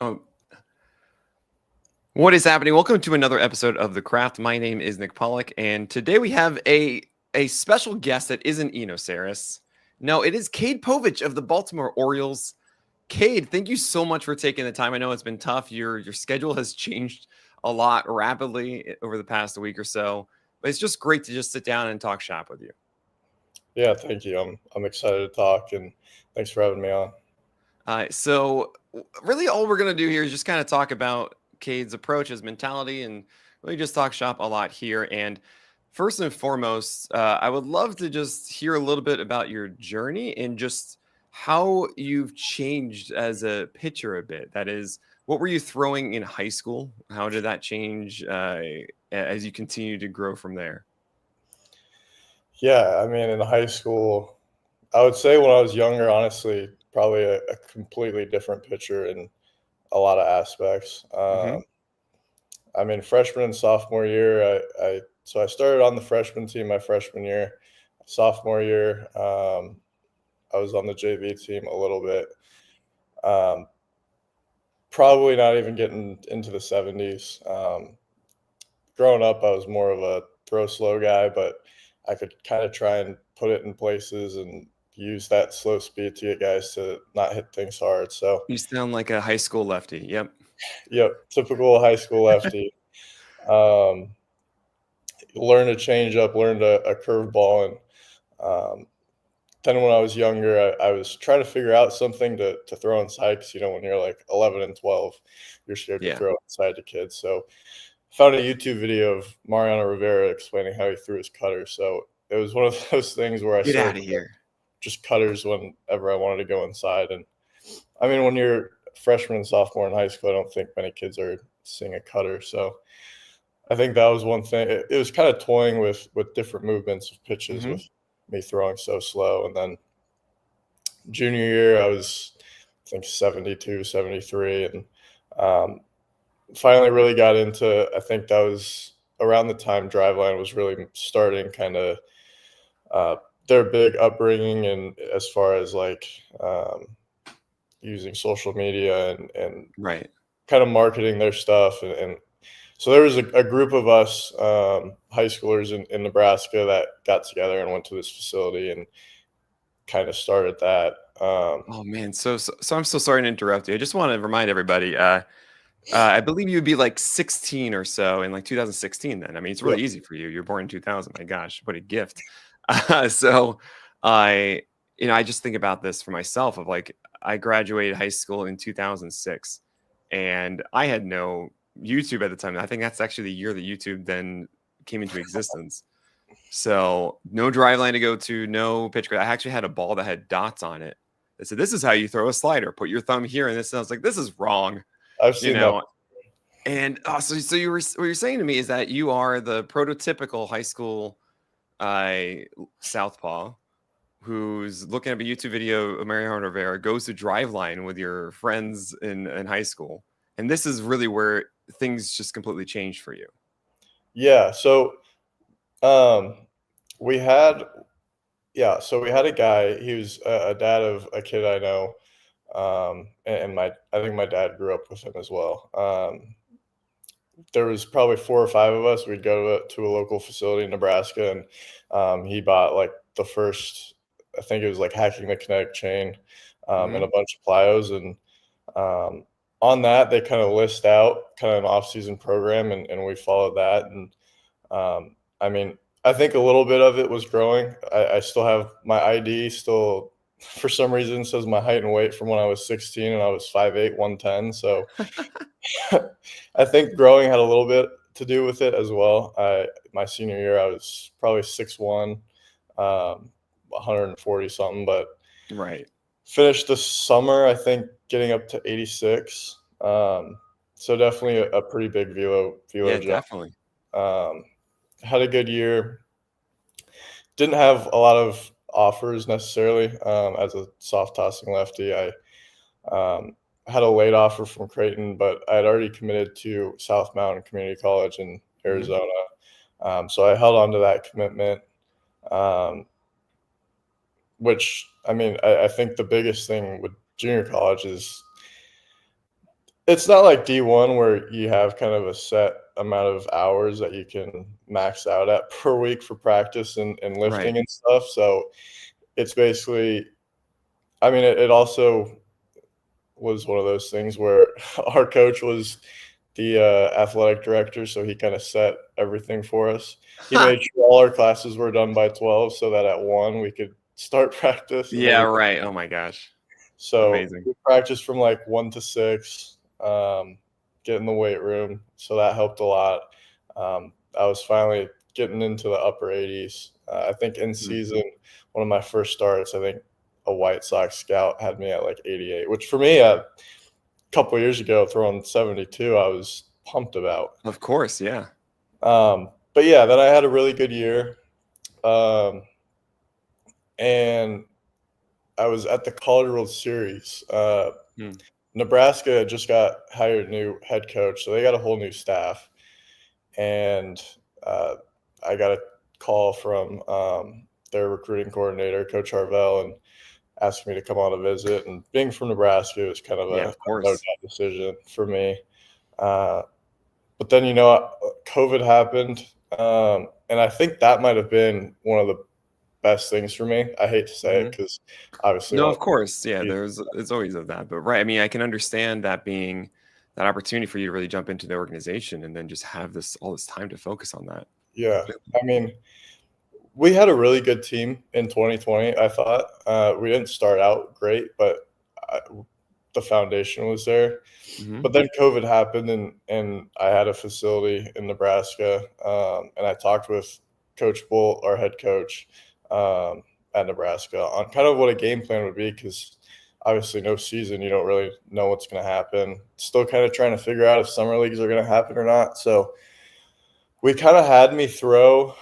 Oh, what is happening? Welcome to another episode of The Craft. My name is Nick Pollock, and today we have a special guest that isn't Saris. No, it is Cade Povich of the Baltimore Orioles. Cade, thank you so much for taking the time. I know it's been tough. Your schedule has changed a lot rapidly over the past week or so, but it's just great to just sit down and talk shop with you. Yeah, thank you. I'm excited to talk, and thanks for having me on. So really all we're going to do here is just kind of talk about Cade's approach, his mentality, and really just talk shop a lot here. And first and foremost, I would love to just hear a little bit about your journey and just how you've changed as a pitcher a bit. That is, what were you throwing in high school? How did that change as you continue to grow from there? Yeah, I mean, in high school, I would say when I was younger, honestly, probably a completely different pitcher in a lot of aspects. Hmm. I mean, freshman and sophomore year, I started on the freshman team my freshman year. Sophomore year, I was on the JV team a little bit. Um, Probably not even getting into the 70s. Growing up, I was more of a throw slow guy, but I could kind of try and put it in places and use that slow speed to get guys to not hit things hard. So, You sound like a high school lefty. Yep. yep, typical high school lefty. Um, Learned a change up, learned a curveball, and um, then when I was younger, I was trying to figure out something to throw inside because when you're like 11 and 12, you're scared to Yeah. throw inside to kids. So found a YouTube video of Mariano Rivera explaining how he threw his cutter. So it was one of those things where I Get started out of here. just cutters whenever I wanted to go inside. And I mean, when you're freshman and sophomore in high school, I don't think many kids are seeing a cutter. So I think that was one thing. It was kind of toying with different movements of pitches Hmm. with me throwing so slow. And then junior year, I was, I think, 72, 73. And um, finally really got into, I think that was around the time Driveline was really starting kind of uh, their big upbringing, and as far as like using social media and Right. kind of marketing their stuff. And so there was a group of us high schoolers in Nebraska that got together and went to this facility and kind of started that. Oh man, so I'm so sorry to interrupt you. I just want to remind everybody. I believe you'd be like 16 or so in like 2016. Then I mean, it's Yep. really easy for you. You're born in 2000. My gosh, what a gift! So I, I just think about this for myself. Of like, I graduated high school in 2006, and I had no YouTube at the time. I think that's actually the year that YouTube then came into existence. So no drive line to go to, no pitch. I actually had a ball that had dots on it. They said, "This is how you throw a slider. Put your thumb here." And this sounds like this is wrong, I've you seen that. know. And so you were what you're saying to me is that you are the prototypical high school southpaw who's looking at a YouTube video of Mariano Rivera, goes to drive line with your friends in high school, and this is really where things just completely changed for you. Yeah. So um, we had so we had a guy. He was a dad of a kid I know, and I think my dad grew up with him as well. There was probably 4 or 5 of us. We'd go to a local facility in Nebraska, and he bought like the first. I think it was like hacking the kinetic chain, and Hmm. a bunch of plyos, and um, on that they kind of list out kind of an off-season program, and we followed that. And I mean, I think a little bit of it was growing. I still have my ID still. For some reason, says my height and weight from when I was 16, and I was 5'8", 110. So I think growing had a little bit to do with it as well. My senior year, I was probably 6'1", 140 something, but Right. finished the summer, I think, getting up to 86. So definitely a pretty big velo Yeah, jump. definitely. Had a good year. Didn't have a lot of offers necessarily. As a soft tossing lefty, I had a late offer from Creighton, but I had already committed to South Mountain Community College in Hmm. Arizona. So I held on to that commitment, um, which I mean, I think the biggest thing with junior college is It's not like D1 where you have kind of a set amount of hours that you can max out at per week for practice and Right. lifting and stuff, so it's basically I mean, it also was one of those things where our coach was the, athletic director, so he kinda set everything for us. He made sure all our classes were done by 12 so that at 1 we could start practice and Yeah, everything. right. Oh my gosh. So, Amazing. we practiced from, like, 1 to 6, get in the weight room, so that helped a lot. I was finally getting into the upper 80s. I think in Mhm. season, one of my first starts, I think a White Sox scout had me at, like, 88, which for me, a couple years ago, throwing 72, I was pumped about. Of course, yeah. But yeah, then I had a really good year, um, and I was at the College World Series. Mm. Nebraska just got hired a new head coach, so they got a whole new staff. And uh, I got a call from their recruiting coordinator, Coach Harvell, and asked me to come on a visit. And being from Nebraska, it was kind of Yeah, a of no doubt course. decision for me. Uh, but then, COVID happened. And I think that might have been one of the best things for me. I hate to say it Mhm. because obviously No, one of of the course. Yeah, best. there's it's always of that. But right, I mean, I can understand that being that opportunity for you to really jump into the organization and then just have this all this time to focus on that. Yeah. I mean, we had a really good team in 2020, I thought. We didn't start out great, but I the foundation was there. Mhm. But then COVID happened, and I had a facility in Nebraska, and I talked with Coach Bolt, our head coach, um, at Nebraska on kind of what a game plan would be because obviously no season, you don't really know what's gonna happen. Still kinda trying to figure out if summer leagues are gonna happen or not, so we kinda had me throw,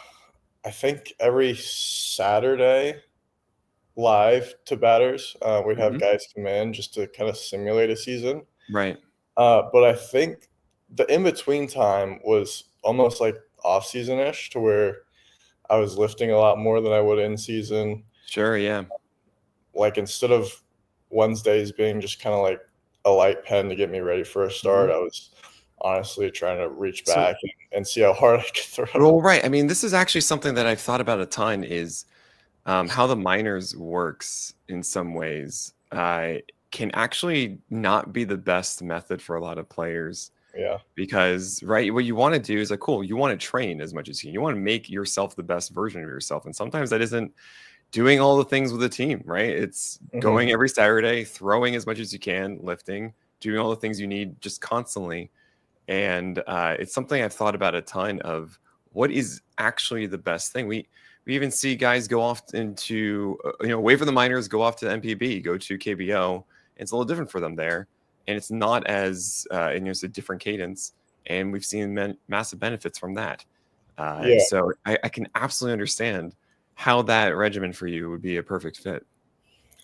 I think, every Saturday live to batters. We'd have Mhm. guys come in just to kinda simulate a season. Right. But I think the in between time was almost like off season ish to where I was lifting a lot more than I would in season. Sure, yeah. Like instead of Wednesdays being just kind of like a light pen to get me ready for a start, Mhm. I was honestly trying to reach So back and see how hard I could throw. well, right. I mean, this is actually something that I've thought about a ton is how the minors works in some ways can actually not be the best method for a lot of players Yeah. because right what you want to do is like cool you want to train as much as you want to make yourself the best version of yourself and sometimes that isn't doing all the things with the team right it's Hmm. going every Saturday throwing as much as you can lifting doing all the things you need just constantly and it's something I've thought about a ton of what is actually the best thing. We even see guys go off into away from the minors, go off to MPB, go to KBO. It's a little different for them there, and it's not as and it's a different cadence, and we've seen massive benefits from that. Yeah. So I can absolutely understand how that regimen for you would be a perfect fit.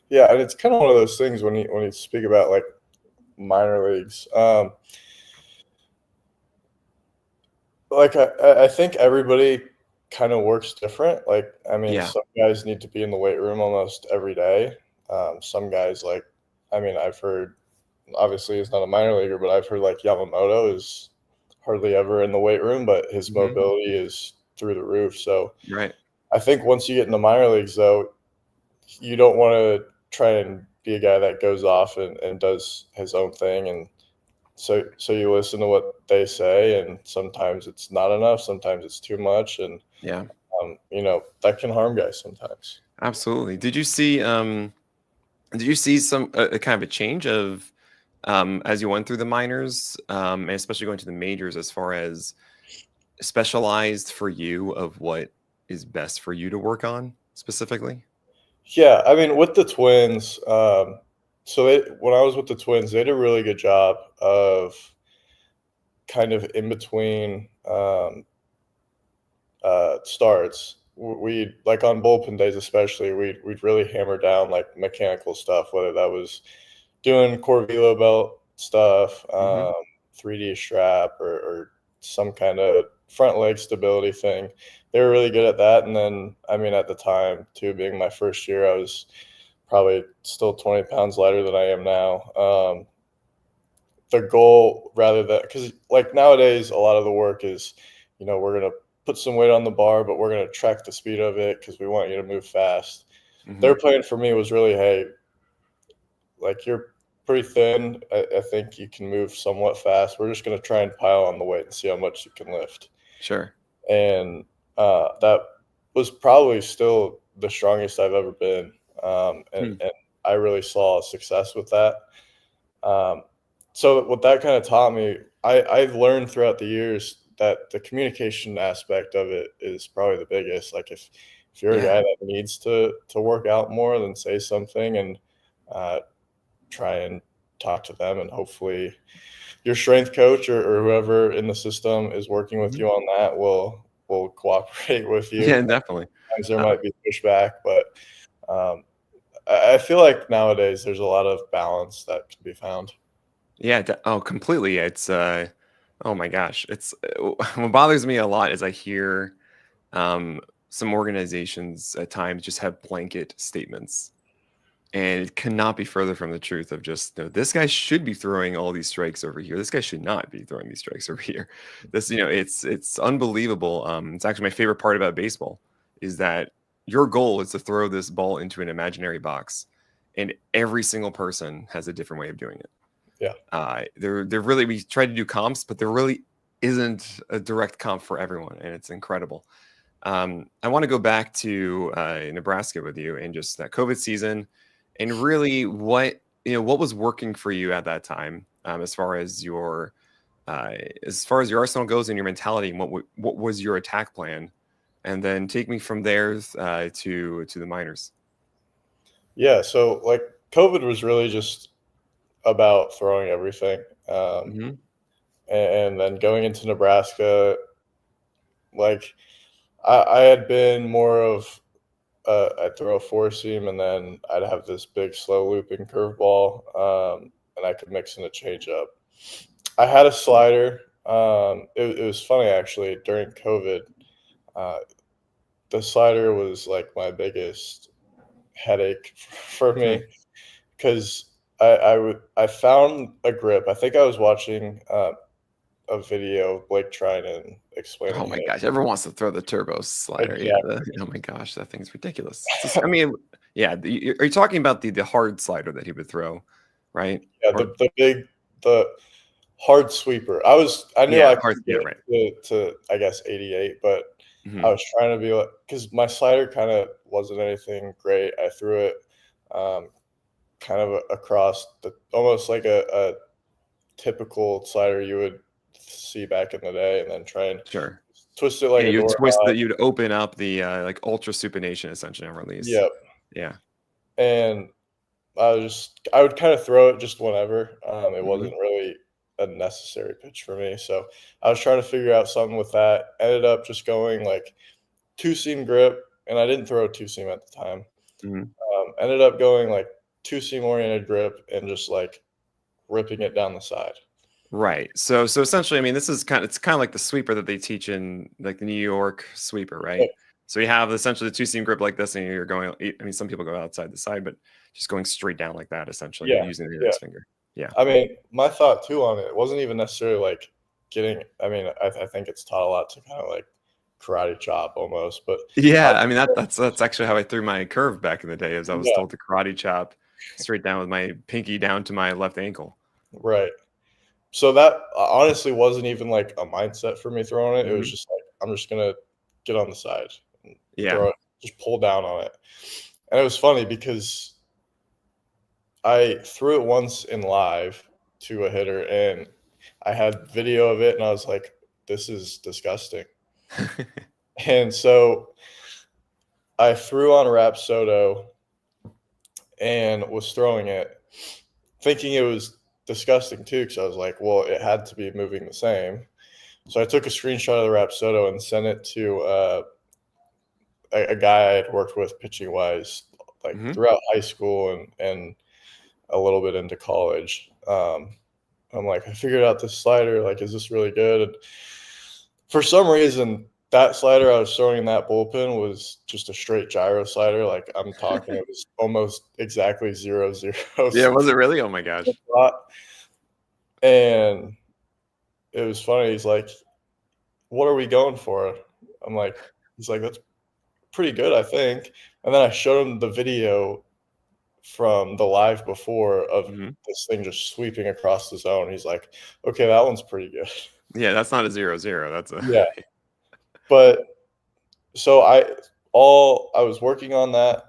Yeah. And it's kind of one of those things when you speak about like minor leagues. Like, I think everybody kinda works different, like, I mean, Yeah. some guys need to be in the weight room almost every day, some guys, like I mean, I've heard obviously, he's not a minor leaguer, but I've heard, like, Yamamoto is hardly ever in the weight room, but his Hmm. mobility is through the roof, so Right. I think once you get in the minor leagues, though, you don't wanna try and be a guy that goes off and does his own thing, and so you listen to what they say, and sometimes it's not enough, sometimes it's too much, and, Yeah. that can harm guys sometimes. Absolutely. Did you see some a kind of a change of as you went through the minors, and especially going to the majors, as far as specialized for you of what is best for you to work on specifically? Yeah, I mean, with the Twins, so they when I was with the Twins, they did a really good job of kind of in between, starts. We like on bullpen days especially, we'd really hammer down, like, mechanical stuff, whether that was doing core velo belt stuff, Hmm. 3D strap or some kinda front leg stability thing. They were really good at that, and then, I mean, at the time, too, being my first year, I was probably still 20 pounds lighter than I am now, the goal rather than, because like nowadays a lot of the work is, we're gonna put some weight on the bar, but we're gonna track the speed of it because we want you to move fast. Hmm. Their plan for me was really, hey, like you're pretty thin. I think you can move somewhat fast. We're just gonna try and pile on the weight and see how much you can lift. Sure. And that was probably still the strongest I've ever been. Hmm. And I really saw success with that. Um, so what that kind of taught me, I learned throughout the years that the communication aspect of it is probably the biggest. Like if you're a Yeah. guy that needs to work out more, then say something and uh, try and talk to them, and hopefully your strength coach or whoever in the system is working with Hmm. you on that will cooperate with you. Yeah, definitely. Sometimes there Uh, might be pushback, but um, I feel like nowadays there's a lot of balance that can be found. yeah. Oh, completely. It's oh my gosh. It's what bothers me a lot is I hear um, some organizations at times just have blanket statements. And it cannot be further from the truth of just, no, this guy should be throwing all these strikes over here. This guy should not be throwing these strikes over here. This, it's unbelievable. It's actually my favorite part about baseball is that your goal is to throw this ball into an imaginary box, and every single person has a different way of doing it. Yeah. There really, we try to do comps, but there really isn't a direct comp for everyone, and it's incredible. I want to go back to Nebraska with you and just that COVID season, and really what was working for you at that time, as far as your arsenal goes and your mentality, and what was your attack plan, and then take me from there to the minors. Yeah. So like COVID was really just about throwing everything. Hmm. And then going into Nebraska, like I had been more of I'd throw a four seam, and then I'd have this big slow looping curveball, and I could mix in a changeup. I had a slider. It was funny actually during COVID. Uh, the slider was like my biggest headache for me because I found a grip. I think I was watching a video of Blake Trinan Oh explaining my it. gosh, everyone wants to throw the turbo slider. Yeah. Exactly. Oh my gosh, that thing's ridiculous. I mean, yeah. Are you talking about the hard slider that he would throw, right? Yeah, Or the hard sweeper. I knew yeah, I hard. could Yeah, get right. to I guess 88, but I Hmm. was trying to be like, because my slider kind of wasn't anything great. I threw it um, kind of across the almost like a typical slider you would see back in the day, and then try and Sure. twist it like Yeah, a you'd twist doorknob. that. You'd open up the like ultra supination essentially on release. Yep. Yeah. And I would kind of throw it just whenever. It Hmm. wasn't really a necessary pitch for me, so I was trying to figure out something with that. Ended up just going like two seam grip, and I didn't throw a two seam at the time. Hmm. Ended up going like two seam oriented grip and just like ripping it down the side. Right. So essentially, I mean, it's kind of like the sweeper that they teach in like the New York sweeper, right? Yep. So you have essentially the two seam grip like this, and you're going. I mean, some people go outside the side, but just going straight down like that, essentially, but Yeah, using the yeah. index finger. Yeah. I mean, my thought too on it wasn't even necessarily like getting. I mean, I think it's taught a lot to kind of like karate chop almost, but I, Yeah, I mean that's actually how I threw my curve back in the day, as I was yeah, told to karate chop straight down with my pinky down to my left ankle. right. So that honestly wasn't even like a mindset for me throwing it. It was Hmm. just like I'm just gonna get on the side and Yeah. throw it, just pull down on it. And it was funny because I threw it once in live to a hitter, and I had video of it, and I was like, "This is disgusting." And so I threw on Rapsodo and was throwing it, thinking it was disgusting too, because I was like, "Well, it had to be moving the same." So I took a screenshot of the Rapsodo and sent it to a guy I had worked with pitching wise, like Hmm. throughout high school and a little bit into college. I'm like, I figured out this slider. Like, is this really good? And for some reason, that slider I was throwing in that bullpen was just a straight gyro slider. Like I'm talking, it was almost exactly 0-0 Yeah, was it really? Oh my gosh. spot. And it was funny. He's like, "What are we going for?" I'm like, he's like, "That's pretty good, I think." And then I showed him the video from the live before of Mhm. this thing just sweeping across the zone. He's like, "Okay, that one's pretty good." Yeah, that's not a 0-0, that's a Yeah, but so I was working on that.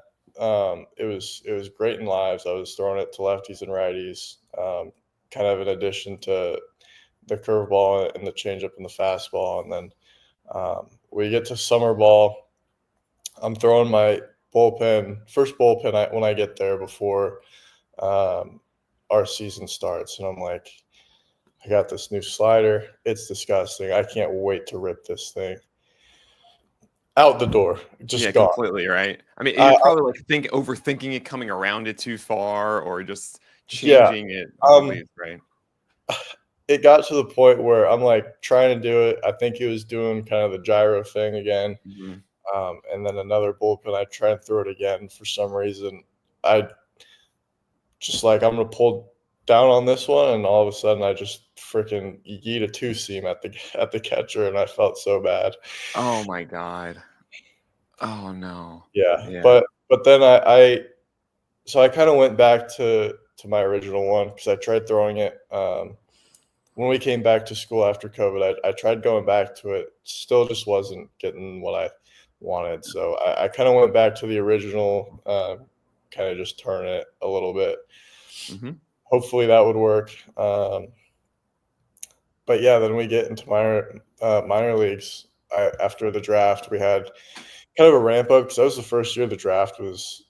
It was great in lives. I was throwing it to lefties and righties, kind of in addition to the curveball and the changeup and the fastball. And then we get to summer ball. I'm throwing my first bullpen when I get there before um, our season starts, and I'm like, I got this new slider. It's disgusting. I can't wait to rip this thing out the door. Yeah, Just gone. completely, right? I mean, I, you're probably, like, overthinking it coming around it too far or just yeah. changing it with the Um, leaves, right? it got to the point where I'm like trying to do it. I think he was doing kind of the gyro thing again. Mhm. And then another bullpen, I try and throw it again for some reason. I just like I'm gonna pull down on this one, and all of a sudden I just freaking yeet a two seam at the catcher, and I felt so bad. Oh my god. Oh, no. Yeah, Yeah. but then I kind of went back to my original one because I tried throwing it when we came back to school after COVID. I tried going back to it, still just wasn't getting what I wanted. So I kind of went back to the original, kind of just turn it a little bit. Mhm. Hopefully that would work. But yeah, then we get into minor leagues. After the draft, we had kind of a ramp up because that was the first year the draft was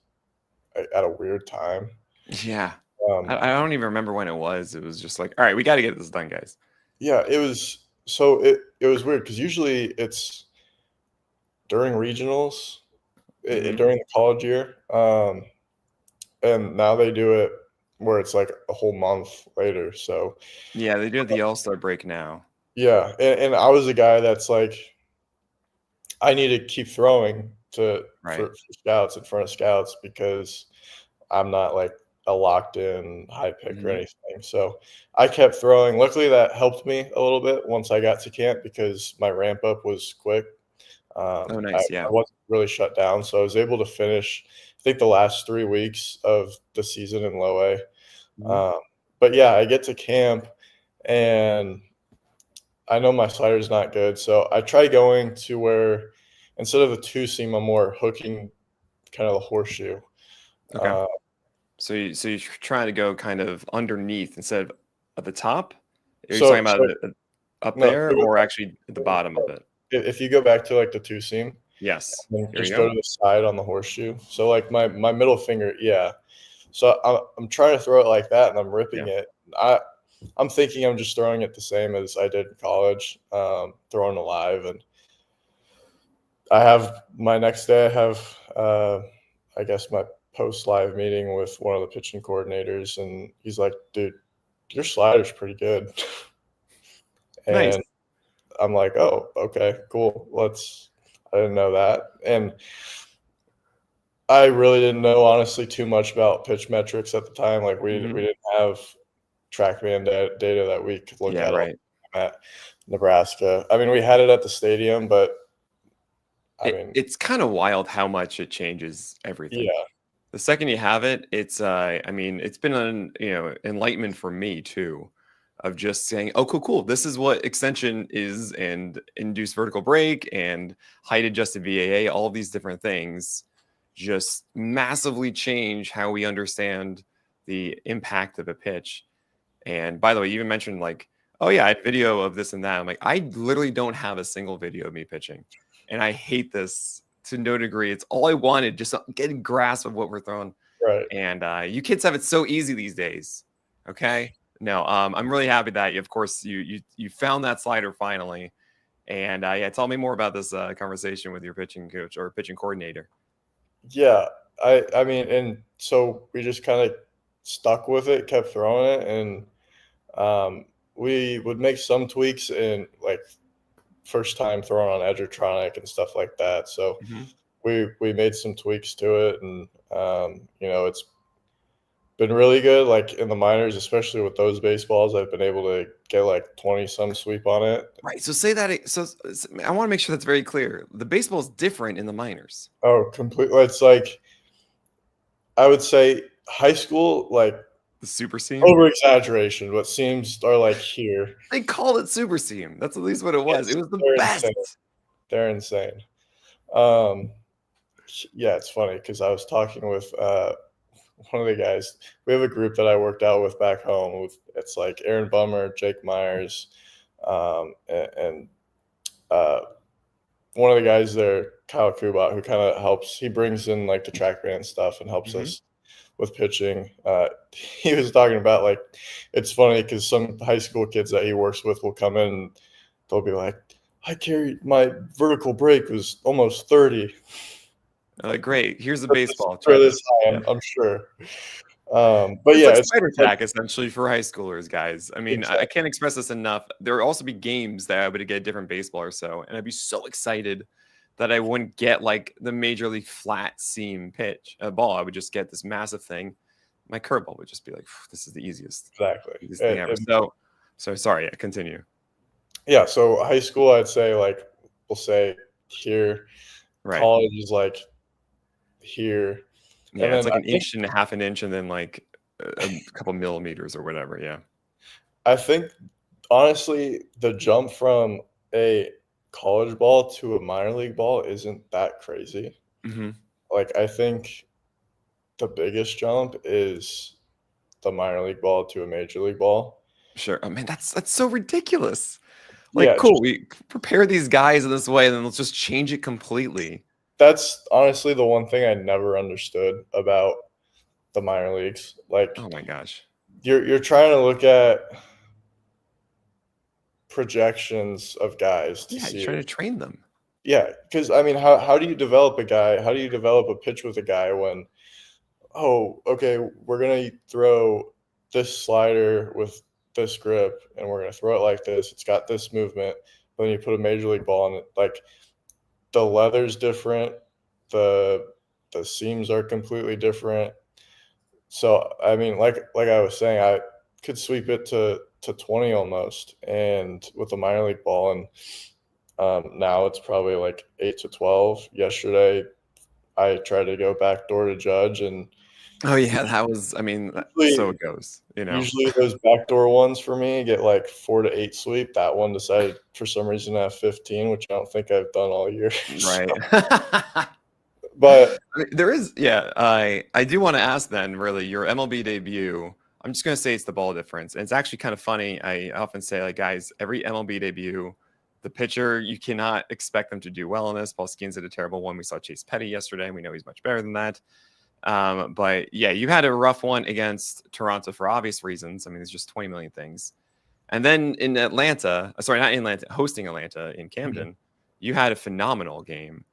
at a weird time. Yeah. Um, I don't even remember when it was. It was just like, "Alright, we gotta get this done, guys." yeah, it was weird because usually it's during regionals, Mhm. during the college year, and now they do it where it's like a whole month later. So Yeah, they do the All-Star break now. yeah, and I was a guy that's like, I need to keep throwing Right. for scouts in front of scouts because I'm not like a locked in high pick or Mhm. anything. So I kept throwing. Luckily, that helped me a little bit once I got to camp because my ramp up was quick. Oh, I nice, yeah. wasn't really shut down, so I was able to finish, I think, the last 3 weeks of the season in low A. Mhm. But yeah, I get to camp and I know my slider's not good, so I try going to where instead of the two seam, I'm more hooking kind of the horseshoe. Okay. Uh, So you're trying to go kind of underneath instead of at the top? Are you talking so about the up no, there or actually at the bottom of it? if you go back to like the two seam, Yes. and then Here we just go go. to the side on the horseshoe. So like my middle finger, yeah. So I'm trying to throw it like that, and I'm ripping Yeah. it. I'm thinking I'm just throwing it the same as I did in college, throwing alive. And I have my next day. I have, I guess, my post live meeting with one of the pitching coordinators, and he's like, "Dude, your slider's pretty good." Nice. And I'm like, "Oh, okay, cool. Let's." I didn't know that, and I really didn't know honestly too much about pitch metrics at the time. Like we Mhm. didn't have TrackMan data that we could look Yeah, at all right. the time at Nebraska. I mean, we had it at the stadium, but I mean, It's kinda wild how much it changes everything. yeah, The second you have it, it's, I mean, it's been an, enlightenment for me too, of just saying, "Oh, cool, cool. This is what extension is and induced vertical break and height adjusted VAA, all these different things just massively change how we understand the impact of a pitch." And by the way, you even mentioned like, "Oh yeah, I had video of this and that." I'm like, I literally don't have a single video of me pitching. And I hate this to no degree. It's all I wanted, just to get a grasp of what we're throwing. right. And you kids have it so easy these days. Okay. No, I'm really happy that of course you found that slider finally. And yeah, tell me more about this conversation with your pitching coach or pitching coordinator. Yeah, I mean, and so we just kind of stuck with it, kept throwing it, and we would make some tweaks in like first time throwing on Edgertronic and stuff like that. So Mhm. we made some tweaks to it, and it's been really good, like, in the minors, especially with those baseballs. I've been able to get, like, 20-some sweep on it. Right. So say that. I want to make sure that's very clear. The baseball is different in the minors. Oh, completely. It's like, I would say high school, like, The super seam. over exaggeration, but seams are, like, here. They called it super seam. That's at least what it was. It It's was the they're insane. best. They're insane. Um, yeah, it's funny because I was talking with, one of the guys. We have a group that I worked out with back home with it's like Aaron Bummer, Jake Myers, and uh, one of the guys there, Kyle Kubat, who kind of helps. He brings in like the track band stuff and helps Hmm. us with pitching. He was talking about like it's funny because some high school kids that he works with will come in and they'll be like, "I carried my vertical break was almost 30 Great. Here's a for this, baseball. for Try this this. high, Yeah. I'm sure." But It's yeah, like it's spider like tack essentially for high schoolers, guys. I mean, I exactly. can't express this enough. There would also be games that I would get a different baseball or so, and I'd be so excited that I wouldn't get like the major league flat seam pitch ball. I would just get this massive thing. My curveball would just be like, "This is the Exactly. easiest thing And, ever." and So sorry. Yeah, continue. yeah, so high school, I'd say like we'll say here, Right. college is like here, and Yeah, it's then like an inch and a half an inch, and then like a couple millimeters or whatever. Yeah. I think honestly the jump from a college ball to a minor league ball isn't that crazy. Hmm. Like I think the biggest jump is the minor league ball to a major league ball. Sure. Oh man, that's so ridiculous. Like, Yeah, cool. just We prepare these guys in this way, and then let's just change it completely. that's honestly the one thing I never understood about the minor leagues. Like Oh my gosh. you're trying to look at projections of guys to Yeah, you're see trying if to train them. yeah, because I mean, how do you develop a guy? How do you develop a pitch with a guy when, oh, okay, we're gonna throw this slider with this grip and we're gonna throw it like this. It's got this movement. But then you put a major league ball in it, like the leather's different, the the seams are completely different. So I mean, like I was saying, I could sweep it to 20 almost, and with a minor league ball, and now it's probably like 8 to 12. Yesterday, I tried to go backdoor to Judge, and Oh yeah, that was. I mean, so usually it goes. You know. usually those backdoor ones for me get like 4 to 8 sweep. That one decided for some reason to have 15, which I don't think I've done all year. So, Right. but I mean, there is. Yeah. I do want to ask then. Really, your MLB debut. I'm just gonna say it's the ball difference, and it's actually kind of funny. I often say, like, guys, every MLB debut, the pitcher you cannot expect them to do well in this. Paul Skeens did a terrible one. We saw Chase Petty yesterday, and we know he's much better than that. But yeah, you had a rough one against Toronto for obvious reasons. I mean, there's just 20 million things. And then in Atlanta, sorry, not in Atlanta, hosting Atlanta in Camden, you had a phenomenal game.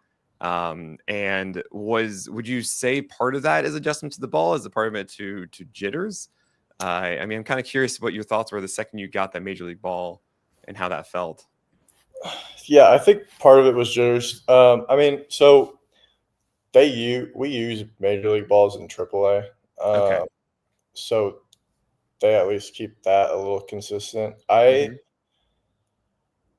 And would you say part of that is adjustment to the ball? Is a part of it to jitters? I mean, I'm kind of curious what your thoughts were the second you got that major league ball and how that felt. yeah, I think part of it was jitters. I mean, so we use major league balls in AAA, Okay. so they at least keep that a little consistent. Hmm.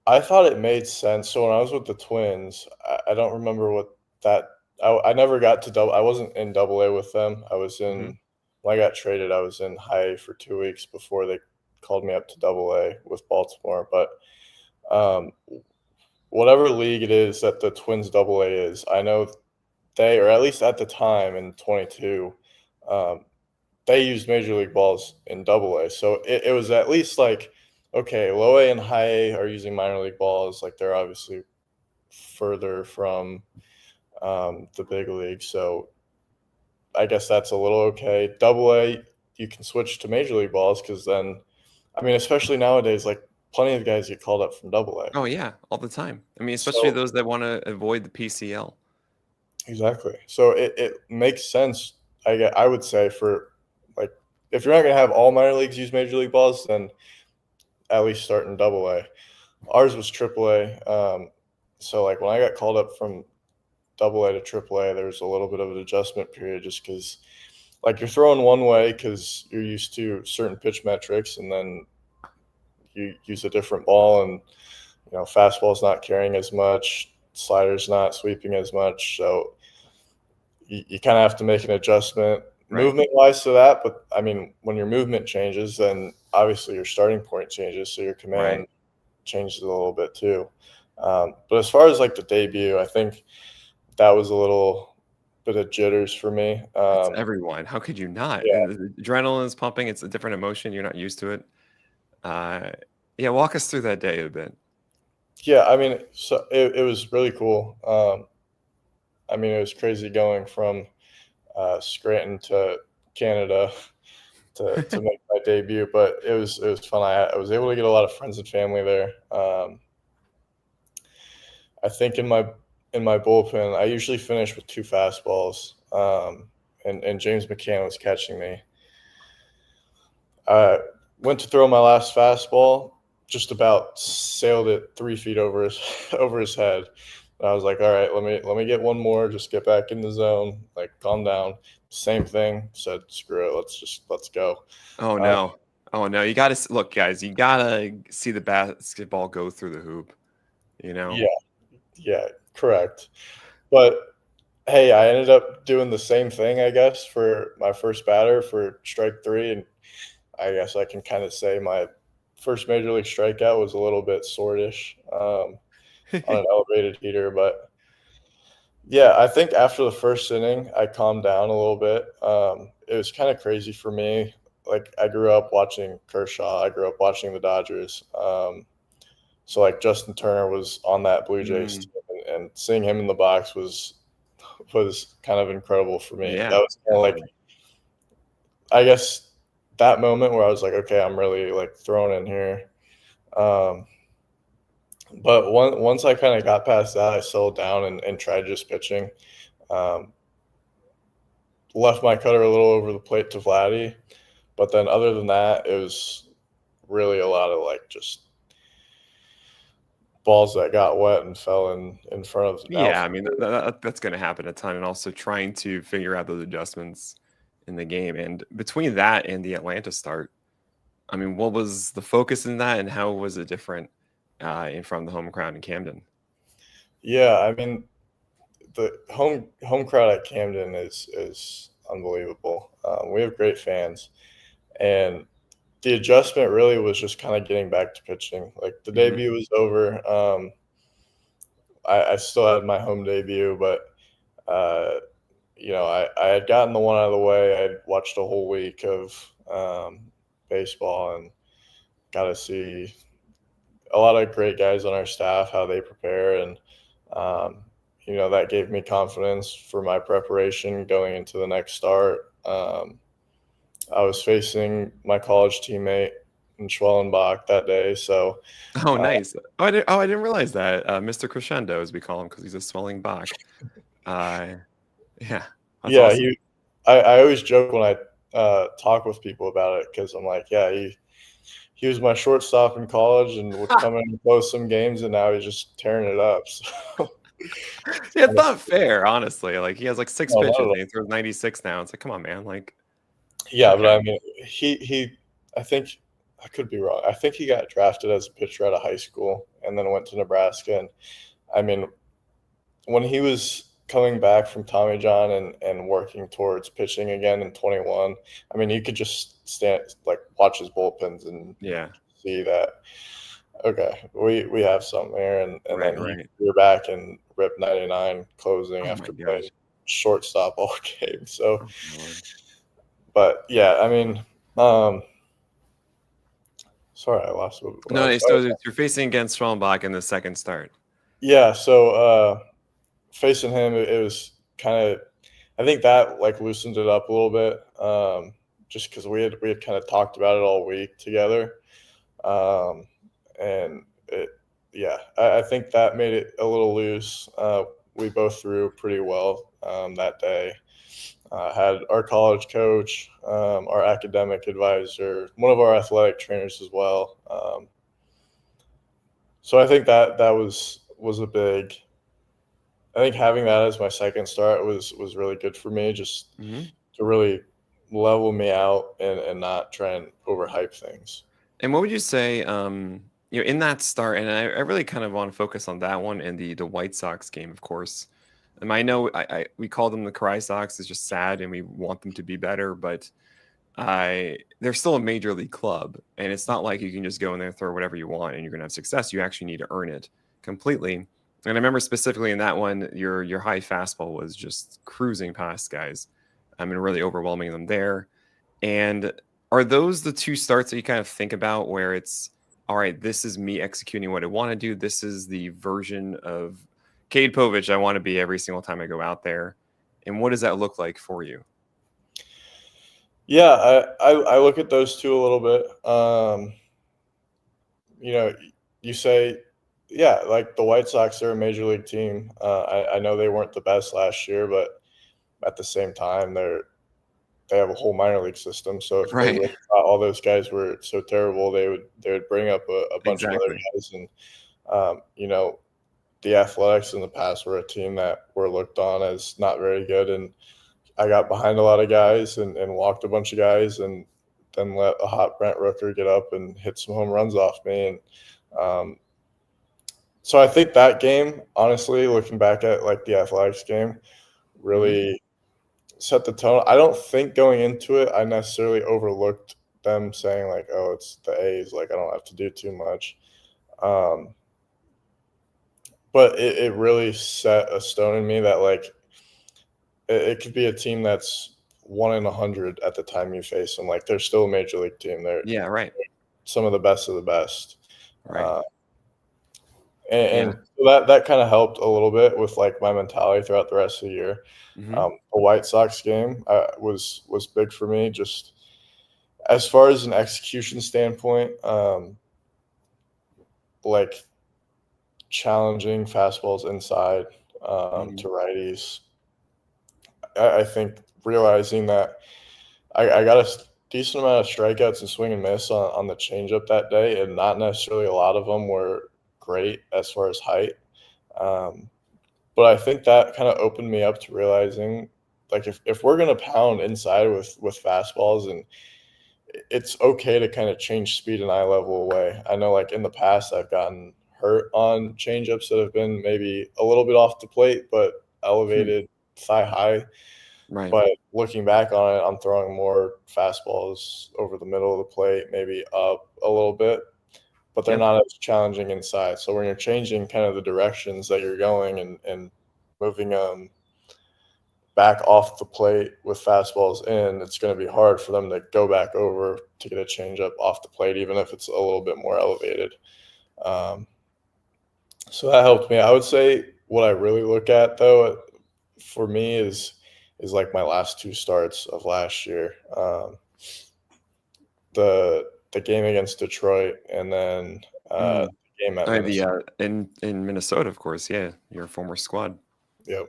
I thought it made sense. So when I was with the Twins, I don't remember what that. I never got to double. I wasn't in Double A with them. I was Hmm. in when I got traded. I was in High A for 2 weeks before they called me up to Double A with Baltimore. But um, whatever league it is that the Twins Double A is, I know they, or at least at the time in 22, um, they used major league balls in Double A. So it was at least like, okay, low A and high A are using minor league balls. Like they're obviously further from the big league. So I guess that's a little okay. Double A, you can switch to major league balls because then, I mean, especially nowadays, like plenty of guys get called up from Double A. Oh yeah, all the time. I mean, especially So those that want to avoid the PCL. exactly. So it makes sense. I would say for like if you're not going to have all minor leagues use major league balls, then at least start in Double A. Ours was Triple A. So like when I got called up from Double A to Triple A, there was a little bit of an adjustment period just because like you're throwing one way because you're used to certain pitch metrics, and then you use a different ball, and fastball's not carrying as much, slider's not sweeping as much, so you kind of have to make an adjustment Right. movement wise to that. But I mean, when your movement changes, then obviously your starting point changes, so your Right. command changes a little bit too. But as far as like the debut, I think that was a little bit of jitters for me. That's everyone. How could you not? Yeah, The adrenaline is pumping. It's a different emotion. You're not used to it. Uh, yeah, walk us through that day a bit. yeah. I mean, so it was really cool. I mean, it was crazy going from Scranton to Canada to make my debut, but it was fun. I was able to get a lot of friends and family there. I think in my bullpen, I usually finish with 2 fastballs, and James McCann was catching me. I went to throw my last fastball, just about sailed it 3 feet over his over his head. And I was like, "All right, let me get one more, just get back in the zone, like, calm down." Same thing, said, "Screw it, let's go." Oh Uh, no. Oh no. You got to look, guys. You gotta see the basketball go through the hoop. You know. yeah, yeah, correct. But hey, I ended up doing the same thing, I guess, for my first batter for strike 3, and I guess I can kinda say my first major league strikeout was a little bit swordish, on an elevated heater, but yeah, I think after the first inning, I calmed down a little bit. It was kinda crazy for me. Like, I grew up watching Kershaw, I grew up watching the Dodgers, so, like, Justin Turner was on that Blue Jays Mm, team, and seeing him in the box was kind of incredible for me. That yeah, was kinda like, definitely. I guess, that moment where I was like, "Okay, I'm really, like, thrown in here." Um, but once I kinda got past that, I settled down and tried just pitching. Um, Left my cutter a little over the plate to Vladdy, but then other than that, it was really a lot of, like, just balls that got wet and fell in front of the Yeah, I mean outfield. that's going to happen a ton, and also trying to figure out those adjustments in the game. And between that and the Atlanta start, I mean, what was the focus in that, and how was it different in front of the home crowd in Camden? Yeah, I mean, the home crowd at Camden is unbelievable. We have great fans, and the adjustment really was just kinda getting back to pitching. Like, the Hmm. debut was over. I still had my home debut, but, uh, I had gotten the one out of the way. I'd watched a whole week of, baseball and got to see a lot of great guys on our staff, how they prepare, and, um, that gave me confidence for my preparation going into the next start. I was facing my college teammate in Schwellenbach that day, so, Oh, uh, nice. I didn't realize that. Mr. Crescendo, as we call him, because he's a swelling Bach. Uh, yeah, that's yeah, awesome. I always joke when I, talk with people about it because I'm like, "Yeah, he was my shortstop in college and would come in and close some games, and now he's just tearing it up." So, it's Yeah, it's kinda not fair, honestly. Like he has like six no, not at pitches all. and he throws 96 now. It's like, come on, man. Like, Yeah, but okay. I mean, he I think I could be wrong. I think he got drafted as a pitcher out of high school and then went to Nebraska, and, I mean, when he was coming back from Tommy John and working towards pitching again in 21, I mean, you could just watch his bullpens and Yeah. see that, okay, we have something here, and Right. then Right. you're back in rip 99 closing Oh my after playing gosh. shortstop all game. So, Oh my lord. but yeah, I mean, um, sorry, I lost what I No, was. so you're facing against Schwellenbach in the second start. Yeah, so, facing him, it was kinda, I think that, like, loosened it up a little bit, just because we had kinda talked about it all week together, um, and yeah, I think that made it a little loose. We both threw pretty well, that day. Had our college coach, our academic advisor, one of our athletic trainers as well, so I think that was a big, I think having that as my second start was really good for me, just Hmm. to really level me out and not try and overhype things. And what would you say, in that start, and I really kind of want to focus on that one and the White Sox game, of course. I know we call them the Cry Sox. It's just sad, and we want them to be better, but they're still a major league club, and it's not like you can just go in there and throw whatever you want and you're going to have success. You actually need to earn it completely. And I remember specifically in that one, your high fastball was just cruising past guys. I mean, really overwhelming them there. And are those the two starts that you kind of think about where it's all right, this is me executing what I want to do. This is the version of Cade Povich I want to be every single time I go out there. And what does that look like for you? Yeah, I look at those two a little bit. You know, you say, yeah, like the White Sox, they're a major league team. I know they weren't the best last year, but at the same time, they have a whole minor league system. So if they Right. really thought all those guys were so terrible, they would bring up a bunch of other Exactly. guys. And the Athletics in the past were a team that were looked on as not very good, and I got behind a lot of guys and walked a bunch of guys, and then let a hot Brent Rooker get up and hit some home runs off me. And um, so I think that game, honestly, looking back at like the Athletics game, Hmm. really set the tone. I don't think going into it, I necessarily overlooked them saying like, "Oh, it's the A's. Like I don't have to do too much." Um, but it really set a stone in me that like it could be a team that's 1 in 100 at the time you face them. Like they're still a major league team. They're Yeah. Right. some of the best of the best. Right. Uh, and, Yeah. and so that kind of helped a little bit with like my mentality throughout the rest of the year. Hmm. The White Sox game was big for me. Just as far as an execution standpoint, like challenging fastballs inside Hmm. to righties. I think realizing that I got a decent amount of strikeouts and swing and miss on the changeup that day, and not necessarily a lot of them were great as far as height. Um, but I think that kind of opened me up to realizing, like, if we're gonna pound inside with fastballs, and it's okay to kind of change speed and eye level away. I know, like in the past, I've gotten hurt on changeups that have been maybe a little bit off the plate, but Hmm. elevated thigh high. Right. But looking back on it, I'm throwing more fastballs over the middle of the plate, maybe up a little bit, but they're Yep. not as challenging inside. So when you're changing kind of the directions that you're going and moving back off the plate with fastballs in, it's going to be hard for them to go back over to get a changeup off the plate, even if it's a little bit more elevated. Um, so that helped me. I would say what I really look at though for me is like my last two starts of last year. The game against Detroit, and then Mm. the game at Oh, Minnesota. in Minnesota, of course. Yeah, your former squad. Yep.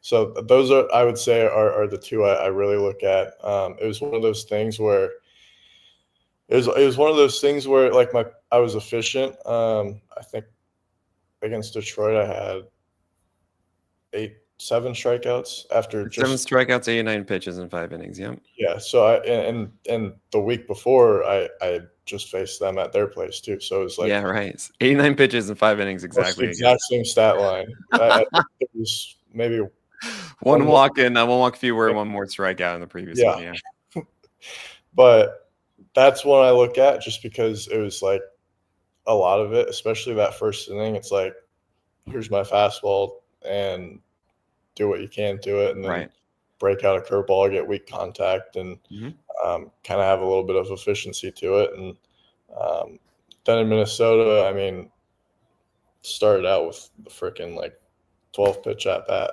So those are, I would say, are the two I really look at. It was one of those things where it was one of those things where like I was efficient. I think against Detroit I had 7 strikeouts after 7 just strikeouts, 89 pitches in 5 innings. Yep. yeah. So and the week before I just faced them at their place too. So it was like Yeah, right. 89 pitches in 5 innings almost the exactly exact against same stat line. I think it was maybe one one more. walk in, one walk fewer, one more strikeout in the previous Yeah, one. Yeah. but that's one I look at just because it was like a lot of it, especially that first inning. It's like, here's my fastball and do what you can to it, and then Right. break out a curveball, get weak contact, and Hmm. kind of have a little bit of efficiency to it. And um, then in Minnesota, I mean, started out with the freaking like 12 pitch at bat,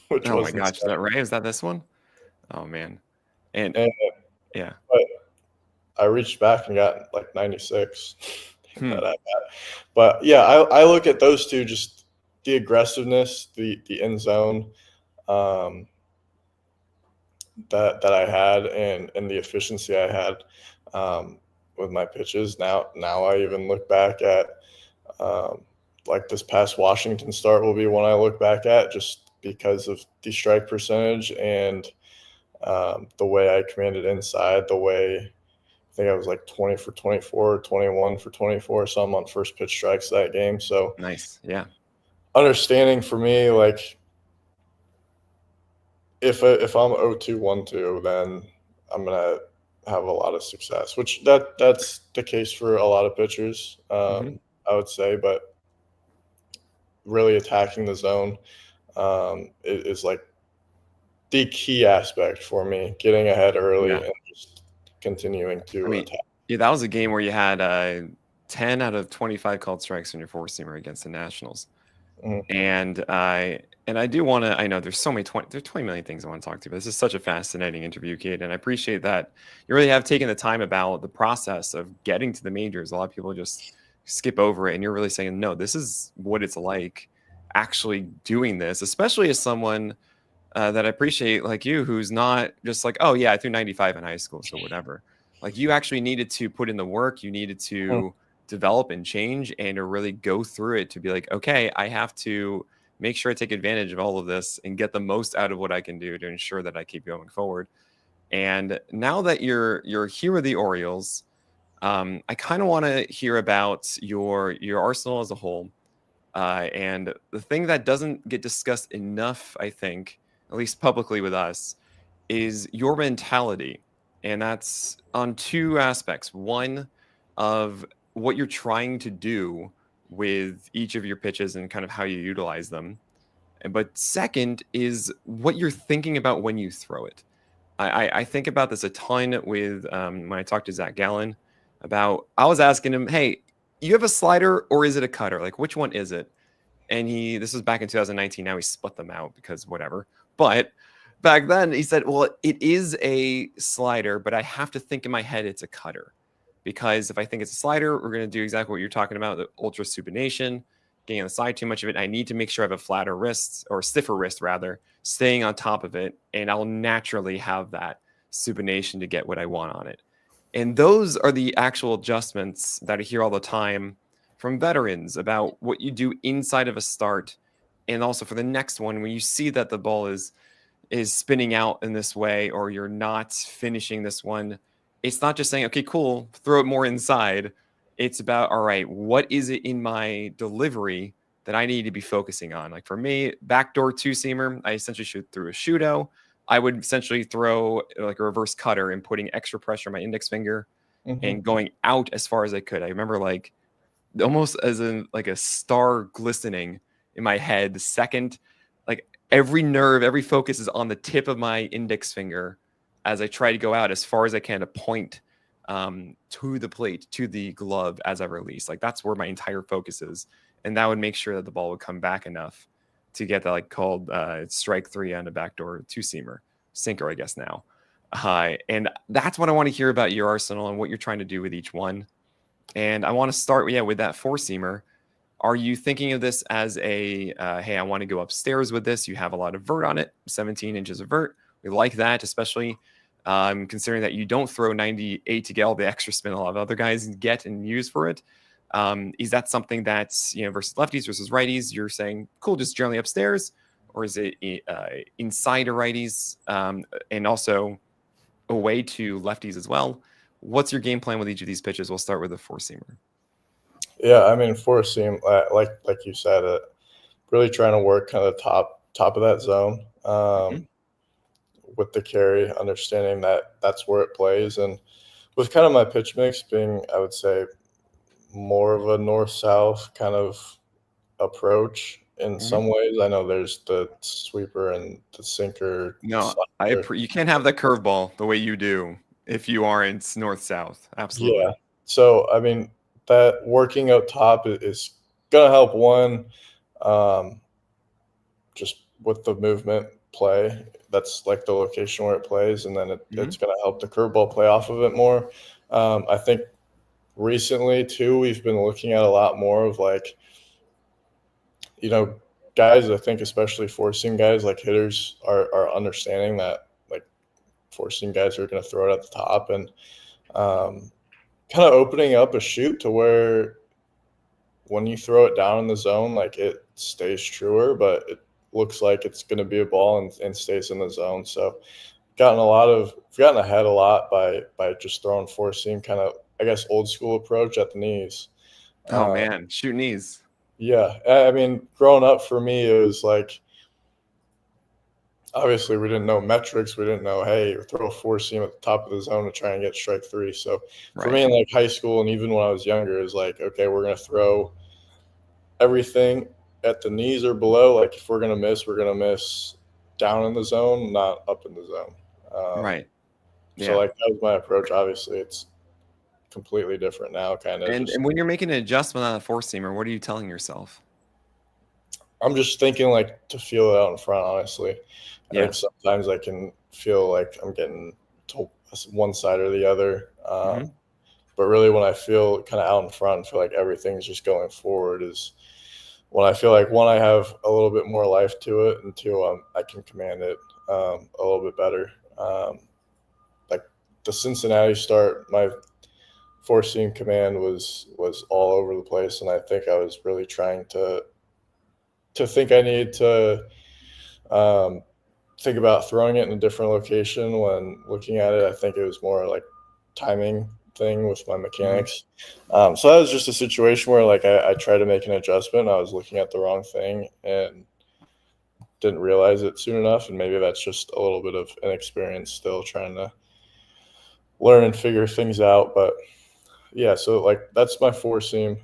which Oh my wasn't gosh, is scary. that right? Is that this one? Oh man. And And yeah. but I reached back and got like 96 in Hmm. that at bat. But yeah, I look at those two, just the aggressiveness, the end zone, um, that I had, and the efficiency I had with my pitches. Now I even look back at um, like this past Washington start will be one I look back at just because of the strike percentage and The way I commanded inside, the way I think I was like 20 for 24, 21 for 24, some on first pitch strikes that game. So Nice. Yeah. understanding for me, like if I'm 0-2-1-2, then I'm gonna have a lot of success, which that's the case for a lot of pitchers, Hmm. I would say. But really attacking the zone is like the key aspect for me, getting ahead early Yeah. and just continuing I to mean, attack. yeah, that was a game where you had 10 out of 25 called strikes on your four seamer against the Nationals. Mhm. And I do want to. I know there's 20 million things I want to talk to, but this is such a fascinating interview, Cade, and I appreciate that you really have taken the time about the process of getting to the majors. A lot of people just skip over it, and you're really saying, no, this is what it's like actually doing this, especially as someone that I appreciate, like you, who's not just like, oh yeah, I threw 95 in high school, so whatever. Like you actually needed to put in the work, you needed Mhm. to develop and change, and to really go through it to be like, okay, I have to make sure I take advantage of all of this and get the most out of what I can do to ensure that I keep going forward. And now that you're here with the Orioles, I kind of want to hear about your arsenal as a whole. And the thing that doesn't get discussed enough, I think, at least publicly with us, is your mentality. And that's on two aspects. One, of what you're trying to do with each of your pitches and kind of how you utilize them. But second is what you're thinking about when you throw it. I think about this a ton with when I talked to Zach Gallen about, I was asking him, hey, you have a slider or is it a cutter? Like, which one is it? And this was back in 2019. Now he split them out because whatever. But back then he said, well, it is a slider, but I have to think in my head it's a cutter. Because if I think it's a slider, we're going to do exactly what you're talking about, the ultra supination, getting on the side too much of it. I need to make sure I have a flatter wrist, or stiffer wrist rather, staying on top of it. And I'll naturally have that supination to get what I want on it. And those are the actual adjustments that I hear all the time from veterans about what you do inside of a start, and also for the next one when you see that the ball is spinning out in this way, or you're not finishing this one. It's not just saying, okay, cool, throw it more inside. It's about, all right, what is it in my delivery that I need to be focusing on? Like for me, backdoor two seamer, I essentially shoot through a shooto. I would essentially throw like a reverse cutter and putting extra pressure on my index finger Mhm. and going out as far as I could. I remember like almost as in like a star glistening in my head the second, like every nerve, every focus is on the tip of my index finger as I try to go out as far as I can to point to the plate, to the glove as I release. Like that's where my entire focus is, and that would make sure that the ball would come back enough to get that like called strike three on a backdoor two seamer sinker, I guess now. And that's what I want to hear about your arsenal and what you're trying to do with each one. And I want to start, yeah, with that four seamer. Are you thinking of this as a, hey, I want to go upstairs with this? You have a lot of vert on it, 17 inches of vert. We like that, especially considering that you don't throw 98 to get all the extra spin a lot of other guys get and use for it. Is that something that's, versus lefties versus righties, you're saying, cool, just generally upstairs? Or is it inside of righties and also away to lefties as well? What's your game plan with each of these pitches? We'll start with the four seamer. Yeah, I mean, four seam, like you said, really trying to work kind of top of that zone Mhm. with the carry, understanding that that's where it plays, and with kind of my pitch mix being, I would say, more of a north south kind of approach in Mhm. some ways. I know there's the sweeper and the sinker. No, Slider. you can't have that curveball the way you do if you aren't north south. Yeah. Absolutely. So I mean, that working out top is gonna help one. Um, just with the movement play. That's like the location where it plays, and then Mhm. it's going to help the curveball play off of it more. I think recently too, we've been looking at a lot more of like, you know, guys. I think especially forcing guys like hitters are understanding that like forcing guys are going to throw it at the top and kind of opening up a shoot to where when you throw it down in the zone, like it stays truer, but it looks like it's going to be a ball and stays in the zone. So gotten ahead a lot by just throwing four seam, kind of, I guess, old school approach at the knees. Oh Uh, man, shoot knees. yeah, I mean, growing up for me, it was like obviously we didn't know metrics. We didn't know, hey, throw a four seam at the top of the zone to try and get strike three. So for Right. me in like high school and even when I was younger, it was like, okay, we're gonna throw everything at the knees or below. Like if we're gonna miss down in the zone, not up in the zone. Um, Right. so Yeah. like that was my approach. Obviously, it's completely different now. Kind of And just when you're making an adjustment on a four seamer, what are you telling yourself? I'm just thinking like to feel it out in front. Honestly, I Yeah. think sometimes I can feel like I'm getting to one side or the other. Hmm. But really, when I feel kind of out in front, feel like everything's just going forward is when I feel like one, I have a little bit more life to it, and two, I can command it a little bit better. Like the Cincinnati start, my four seam command was all over the place, and I think I was really trying to think I need to um, think about throwing it in a different location when looking at it. I think it was more like timing thing with my Hmm. mechanics. So that was just a situation where like I tried to make an adjustment. I was looking at the wrong thing and didn't realize it soon enough. And maybe that's just a little bit of inexperience still trying to learn and figure things out. But yeah, so like that's my four seam.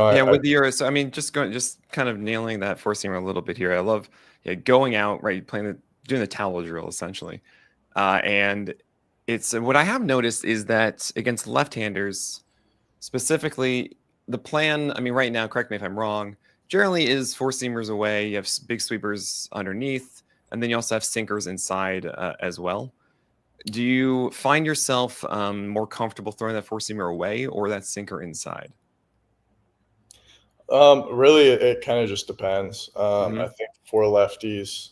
Yeah, I with your so I mean, just kind of nailing that four seamer a little bit here. I love going out, right, doing the towel drill essentially. And it's what I have noticed is that against left-handers, specifically, the plan, I mean, right now, correct me if I'm wrong, generally is four seamers away. You have big sweepers underneath, and then you also have sinkers inside as well. Do you find yourself more comfortable throwing that four seamer away or that sinker inside? Really, it kind of just depends. I Hmm. think for lefties,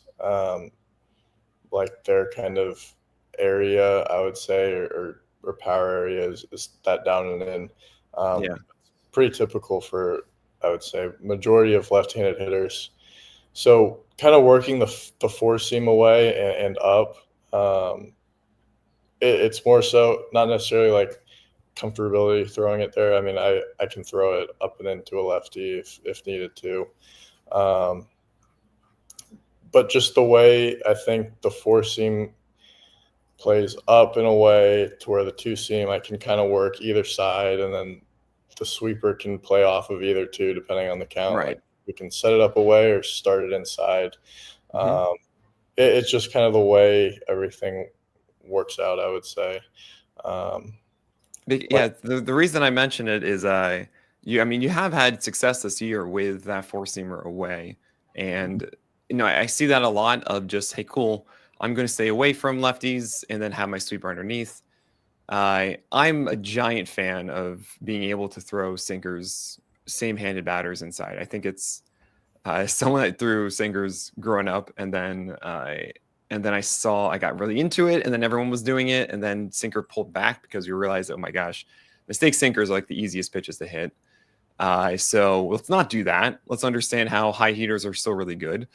like their kind of area, I would say, or power area is that down and in. Yeah. Pretty typical for, I would say, majority of left-handed hitters. So kind of working the four seam away and up. Um, it's more so not necessarily like comfortability throwing it there. I mean, I can throw it up and into a lefty if needed to. Um, but just the way I think the four seam plays up in a way to where the two seam I can kind of work either side, and then the sweeper can play off of either two depending on the count. Like Right. we can set it up away or start it inside. Hmm. Um, it's just kind of the way everything works out, I would say. Um, like Yeah, the reason I mention it is I mean you have had success this year with that four seamer away, and I see that a lot of just hey cool, I'm going to stay away from lefties and then have my sweeper underneath. I'm a giant fan of being able to throw sinkers, same-handed batters inside. I think it's someone that threw sinkers growing up, and then I got really into it, and then everyone was doing it, and then sinker pulled back because we realized, oh my gosh, mistake sinkers are like the easiest pitches to hit. So let's not do that. Let's understand how high heaters are still really good.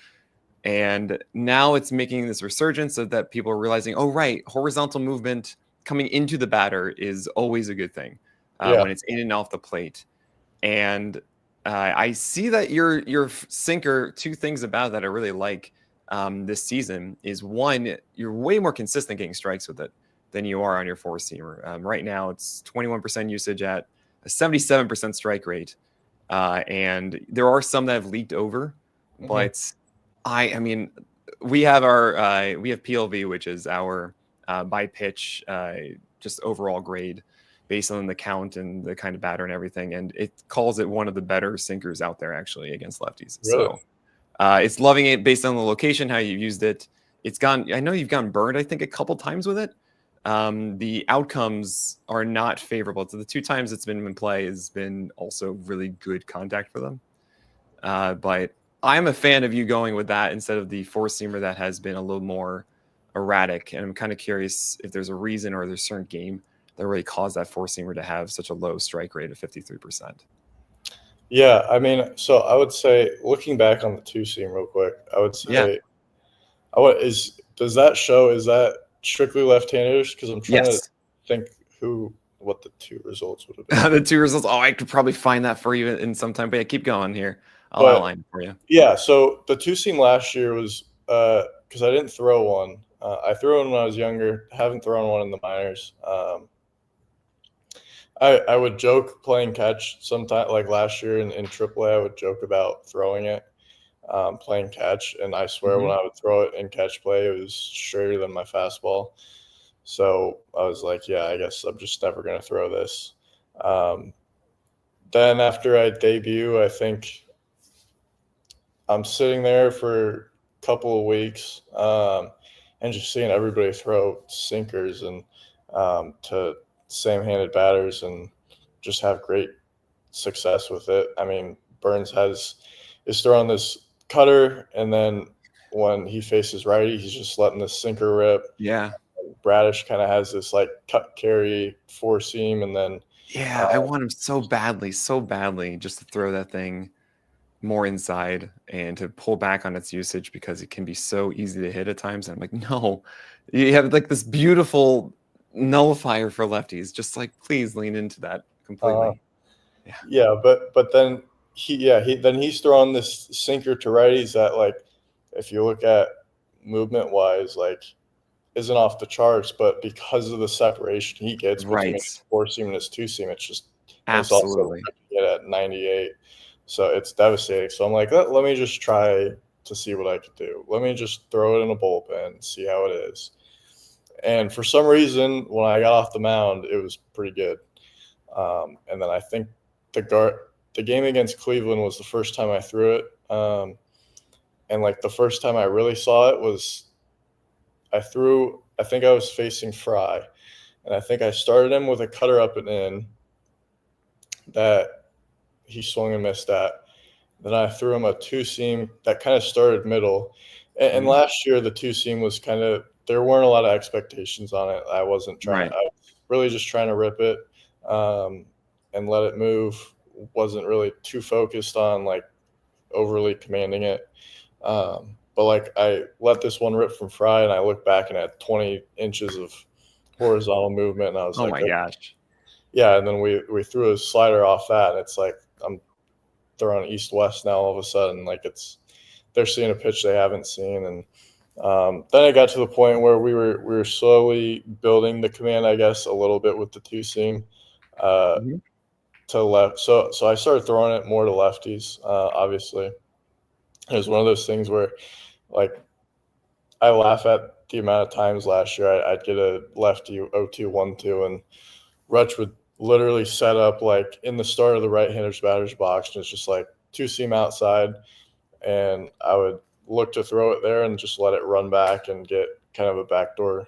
And now it's making this resurgence of that people are realizing, oh right, horizontal movement coming into the batter is always a good thing yeah, when it's in and off the plate. And I see that your sinker. Two things about that I really like this season is one, you're way more consistent getting strikes with it than you are on your four seamer. Right now, it's 21% usage at a 77% strike rate, and there are some that have leaked over, hmm, but I mean, we have PLV, which is our by pitch just overall grade based on the count and the kind of batter and everything. And it calls it one of the better sinkers out there actually against lefties. really, So it's loving it based on the location, how you used it. I know you've gotten burned, I think, a couple times with it. The outcomes are not favorable. So the two times it's been in play has been also really good contact for them. But I'm a fan of you going with that instead of the four seamer that has been a little more erratic. And I'm kind of curious if there's a reason or there's a certain game that really caused that four seamer to have such a low strike rate of 53%. yeah. I mean, so I would say looking back on the two seam real quick, I would Yeah. say I would is does that show? Is that strictly left-handers? Because I'm trying to Yes. think what the two results would have been. The two results. Oh, I could probably find that for you in some time, but yeah, keep going here. I'll But outline it for you. yeah, so the two seam last year was because I didn't throw one. I threw one when I was younger. Haven't thrown one in the minors. I would joke playing catch sometime, like last year in AAA. I would joke about throwing it, playing catch, and I swear when Hmm. I would throw it in catch play, it was straighter than my fastball. So I was like, yeah, I guess I'm just never gonna throw this. Um, then after I debut, I think I'm sitting there for a couple of weeks and just seeing everybody throw sinkers and to same-handed batters and just have great success with it. I mean, Burns is throwing this cutter, and then when he faces righty, he's just letting the sinker rip. Yeah. Bradish kind of has this like cut carry four seam, and then Yeah, I want him so badly just to throw that thing more inside and to pull back on its usage because it can be so easy to hit at times. And I'm like, no, you have like this beautiful nullifier for lefties. Just like, please lean into that uh, completely. Yeah. yeah, but then he's throwing this sinker to righties that like if you look at movement wise like isn't off the charts, but because of the separation he gets between Right. his four seam and his two seam, it's just and it's also Absolutely. ripping it at 98, so it's devastating. So I'm like, let me just try to see what I could do. Let me just throw it in a bullpen, see how it is. And for some reason, when I got off the mound, it was pretty good. And then I think the game against Cleveland was the first time I threw it. And like the first time I really saw it was I think I was facing Fry, and I think I started him with a cutter up and in that he swung and missed at. Then I threw him a two seam that kind of started middle. And Mhm. last year, the two seam was kind of, there weren't a lot of expectations on it. I Right. was really just trying to rip it and let it move. Wasn't really too focused on like overly commanding it. But like I let this one rip from Fry, and I looked back and had 20 inches of horizontal movement, and I was Oh like, my oh, gosh. yeah. And then we threw a slider off that, and it's like I'm throwing east west now. All of a sudden, like they're seeing a pitch they haven't seen, and then it got to the point where we were slowly building the command, I guess, a little bit with the two seam. Uh, Mhm. to left. So I started throwing it more to lefties. Obviously, it was one of those things where, like, I laugh at the amount of times last year I'd get a lefty 0-2-1-2, and Rutch would literally set up like in the start of the right-handers batter's box, and it's just like two seam outside, and I would look to throw it there and just let it run back and get kind of a backdoor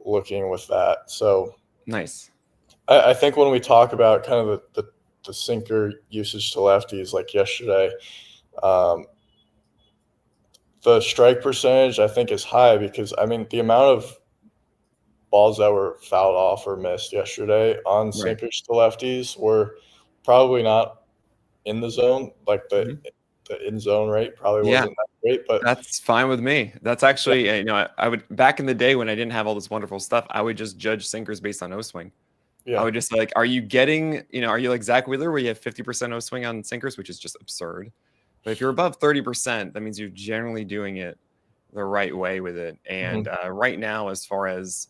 looking with that. So Nice. I think when we talk about kind of the sinker usage to lefties, like yesterday, um, the strike percentage I think is high because I mean the amount of balls that were fouled off or missed yesterday on Right. sinkers to lefties were probably not in the zone. Like Mhm. the in zone rate probably Yeah. wasn't that great, but That's fine with me. That's yeah, actually, I would back in the day when I didn't have all this wonderful stuff, I would just judge sinkers based on O swing. I yeah, would just like, are you getting, are you like Zach Wheeler where you have 50% O swing on sinkers, which is just absurd. But if you're above 30%, that means you're generally doing it the right way with it. And mhm, right now, as far as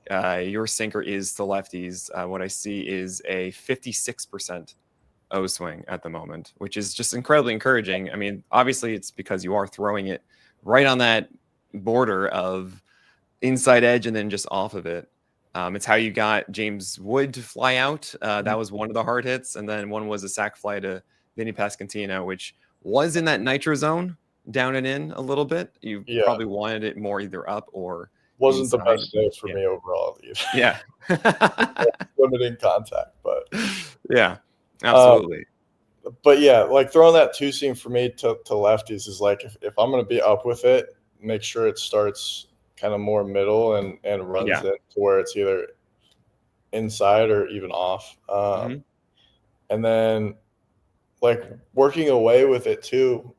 your sinker is to lefties, what I see is a 56% O swing at the moment, which is just incredibly encouraging. I mean, obviously, it's because you are throwing it right on that border of inside edge and then just off of it. It's how you got James Wood to fly out. mhm. That was one of the hard hits, and then one was a sac fly to Vinny Pasquantino, which was in that nitro zone, down and in a little bit. You Yeah, probably wanted it more either up or wasn't the inside. best day for Yeah, me overall either. yeah, Limiting contact, yeah, um, absolutely. but yeah, like throwing that two seam for me to lefties is like if I'm gonna be up with it, make sure it starts kind of more middle and runs Yeah. it to where it's either inside or even off. Hmm. And then like working away with it too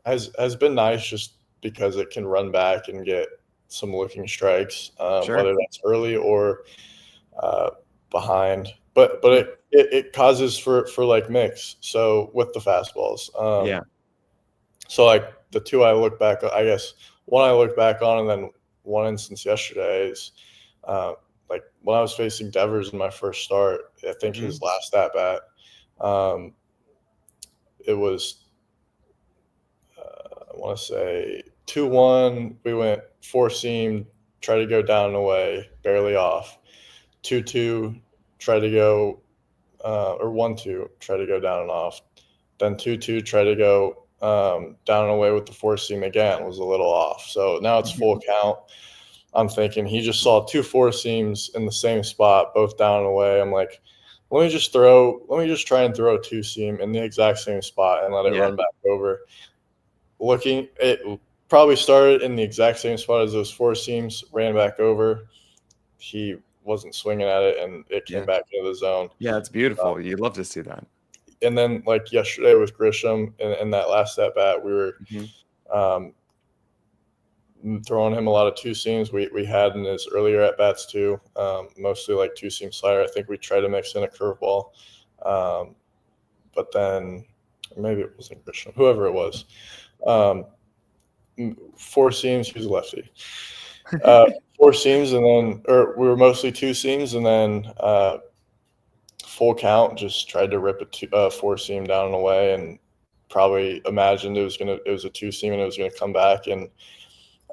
has been nice. Just because it can run back and get some looking strikes, Sure. whether that's early or behind. But Yeah. it causes for like mix. So with the fastballs, Yeah. so like the two I look back, I guess one I look back on, and then one instance yesterday is uh, like when I was facing Devers in my first start. I think Hmm. his last at bat, um, it was I want to say 2-1. We went four seam, try to go down and away, barely off. 2-2, try to go or 1-2, try to go down and off. Then 2-2, try to go down and away with the four seam again, was a little off. So now it's full Hmm. count. I'm thinking he just saw two four seams in the same spot, both down and away. I'm like, let me just try and throw a two seam in the exact same spot and let it Yeah. run back over. Looking, it probably started in the exact same spot as those four seams, ran back over. He wasn't swinging at it, and it came Yeah. back into the zone. Yeah. It's beautiful. You love to see that. And then, like yesterday with Grisham in that last at bat, we were Hmm. um, throwing him a lot of two seams. We had in his earlier at bats too, mostly like two seam slider. I think we tried to mix in a curveball, um, but then maybe it wasn't Grisham, whoever it was. Um, four seams. He was a lefty. Uh, four seams, and then or we were mostly two seams, and then full count. Just tried to rip a four seam down and away, and probably imagined it was a two seam and it was gonna come back, and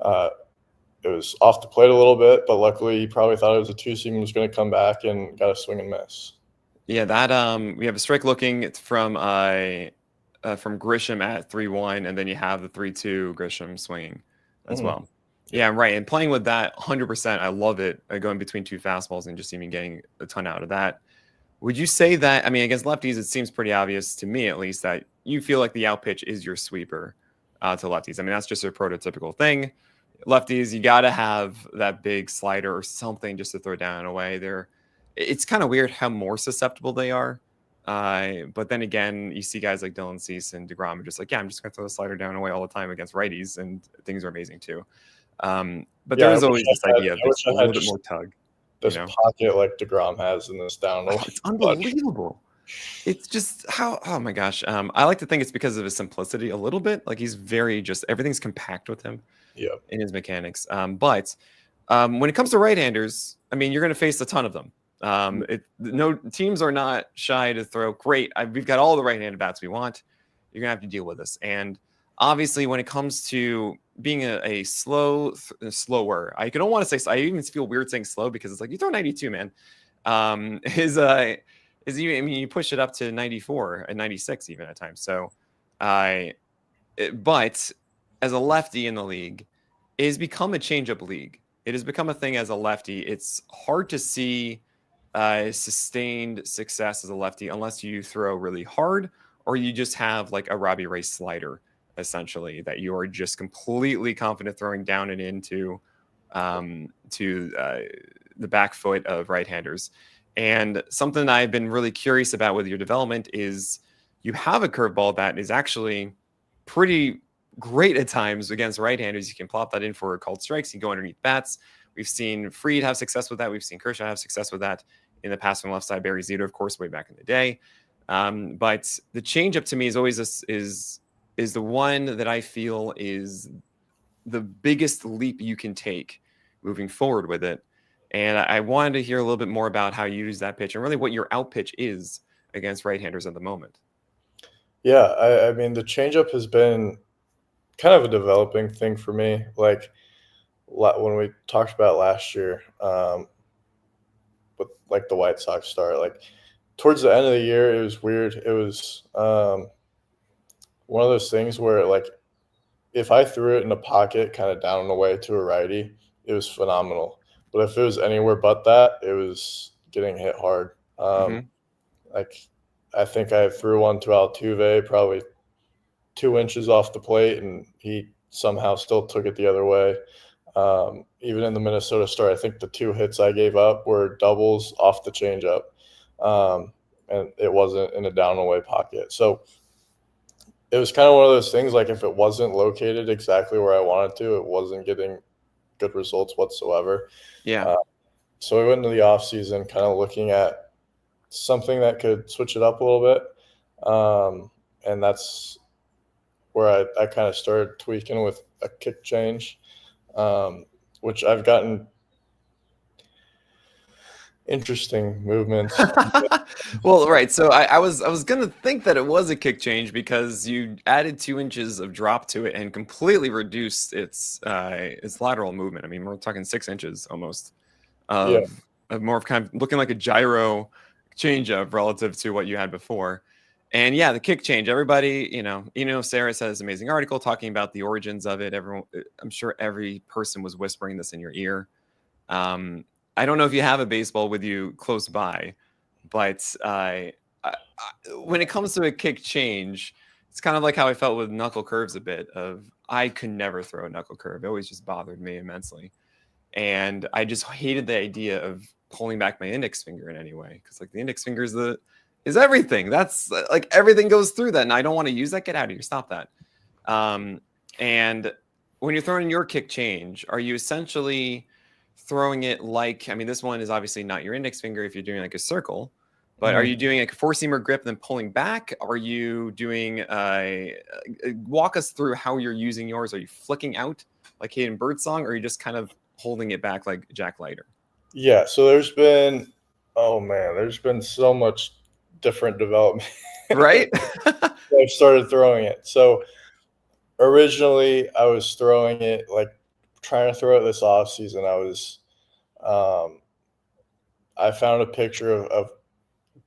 uh, it was off the plate a little bit, but luckily he probably thought it was a two seam and was going to come back and got a swing and miss. Yeah. That we have a strike looking. It's from Grisham at 3-1, and then you have the 3-2 Grisham swinging as Mm, well. yeah. Yeah, right. And playing with that 100%, I love it. Going between two fastballs and just even getting a ton out of that. Would you say that, I mean, against lefties, it seems pretty obvious to me at least that you feel like the out pitch is your sweeper to lefties? I mean, that's just a prototypical thing. Lefties, you got to have that big slider or something just to throw down and away. It's kind of weird how more susceptible they are. But then again, you see guys like Dylan Cease and DeGrom are just like, yeah, I'm just going to throw the slider down and away all the time against righties, and things are amazing too. But Yeah, there is always this idea of I wish just a I little had bit just more tug, you this know? pocket like DeGrom has in this down the Oh, way it's clutch. unbelievable. It's just how, oh my gosh. I like to think it's because of his simplicity a little bit. Like he's very just everything's compact with him Yeah. in his mechanics. But when it comes to right-handers, I mean, you're going to face a ton of them. No teams are not shy to throw. Great, we've got all the right-handed bats we want. You're gonna have to deal with this. And obviously, when it comes to being a slower, I don't want to say. I even feel weird saying slow because it's like you throw 92, man. Is even, I mean, you push it up to 94 and 96 even at times. So, I but as a lefty in the league, it has become a change-up league. It has become a thing as a lefty. It's hard to see sustained success as a lefty unless you throw really hard or you just have like a Robbie Ray slider, essentially, that you are just completely confident throwing down and into to the back foot of right-handers. And something I've been really curious about with your development is you have a curveball that is actually pretty great at times against right-handers. You can plop that in for called strikes. You go underneath bats. We've seen Fried have success with that. We've seen Kershaw have success with that in the past from left side. Barry Zito, of course, way back in the day. But the changeup to me is always is the one that I feel is the biggest leap you can take moving forward with it. And I wanted to hear a little bit more about how you use that pitch and really what your out pitch is against right-handers at the moment. Yeah, I mean the changeup has been kind of a developing thing for me. Like when we talked about last year, with like the White Sox start, like towards the end of the year, it was weird. It was one of those things where like if I threw it in a pocket, kind of down and away to a righty, it was phenomenal. But if it was anywhere but that, it was getting hit hard. Mm-hmm. Like I think I threw one to Altuve, probably 2 inches off the plate, and he somehow still took it the other way. Even in the Minnesota start, I think the two hits I gave up were doubles off the changeup, and it wasn't in a down away pocket. So it was kind of one of those things, like, if it wasn't located exactly where I wanted to, it wasn't getting good results whatsoever. Yeah. Uh, so we went into the off season kind of looking at something that could switch it up a little bit. And that's where I kind of started tweaking with a kick change, um, which I've gotten interesting movements. Well, right. So I was gonna think that it was a kick change because you added 2 inches of drop to it and completely reduced its lateral movement. I mean, we're talking 6 inches almost Yeah, of more of kind of looking like a gyro change up relative to what you had before. And yeah, the kick change. Everybody, Sarah said this amazing article talking about the origins of it. Everyone, I'm sure every person was whispering this in your ear. Um, I don't know if you have a baseball with you close by, but when it comes to a kick change, it's kind of like how I felt with knuckle curves a bit. Of I could never throw a knuckle curve; it always just bothered me immensely, and I just hated the idea of pulling back my index finger in any way because like the index finger is everything. That's like everything goes through that, and I don't want to use that. Get out of here! Stop that. And when you're throwing your kick change, are you essentially throwing it like, I mean, this one is obviously not your index finger if you're doing like a circle, but are mhm. you doing like a four seamer grip and then pulling back? Are you doing, walk us through how you're using yours? Are you flicking out like Hayden Birdsong, or are you just kind of holding it back like Jack Leiter? Yeah. So there's been, oh man, there's been so much different development. Right? I've started throwing it. So originally, I was throwing it like trying to throw it this off season. Um, I found a picture of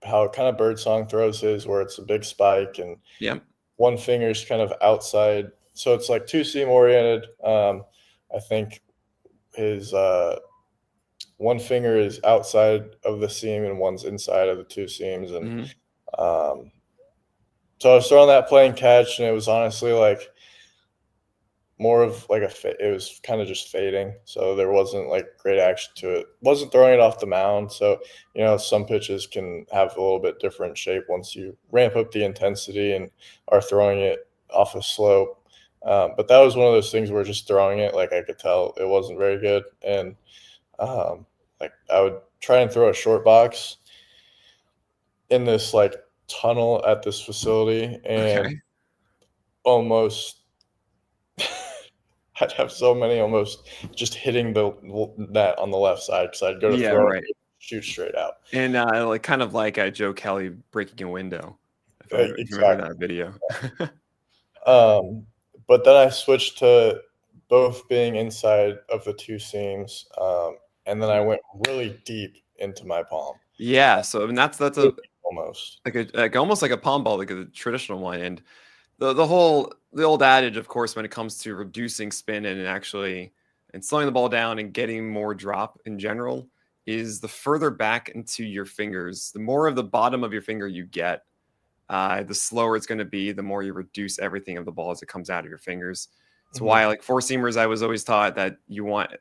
how kind of Birdsong throws his, where it's a big spike and Yep. one finger's kind of outside. So it's like two seam oriented. I think his one finger is outside of the seam and one's inside of the two seams. And Hmm. um, so I was throwing that playing catch, and it was honestly like more of like it was kind of just fading. So there wasn't like great action to it. Wasn't throwing it off the mound. So, some pitches can have a little bit different shape once you ramp up the intensity and are throwing it off a slope. But that was one of those things where just throwing it, like I could tell it wasn't very good. And like I would try and throw a short box in this like tunnel at this facility, and Okay. almost I'd have so many almost just hitting the net on the left side because I'd go to Yeah, throw it, right. shoot straight out. And like kind of like Joe Kelly breaking a window, if you remember Exactly. that video. Um, but then I switched to both being inside of the two seams, and then I went really deep into my palm, Yeah, so I mean that's really a deep almost. like almost like a palm ball, like a traditional one. And the old adage, of course, when it comes to reducing spin and actually and slowing the ball down and getting more drop in general, is the further back into your fingers, the more of the bottom of your finger you get, the slower it's going to be, the more you reduce everything of the ball as it comes out of your fingers. It's Mhm. why, like four seamers, I was always taught that you want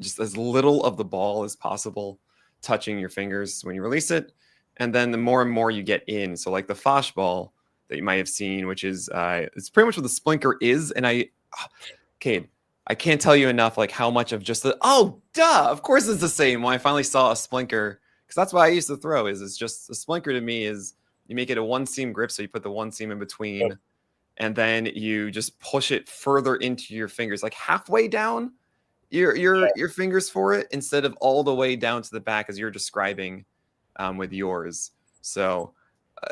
just as little of the ball as possible touching your fingers when you release it. And then the more and more you get in. So, like the Fosh ball that you might have seen, which is it's pretty much what the splinker is. And Cade, I can't tell you enough like how much of just duh, of course it's the same. When I finally saw a splinker, because that's what I used to throw, is it's just a splinker to me is you make it a one seam grip, so you put the one seam in Yep. between, and then you just push it further into your fingers, like halfway down your fingers for it, instead of all the way down to the back as you're describing with yours. So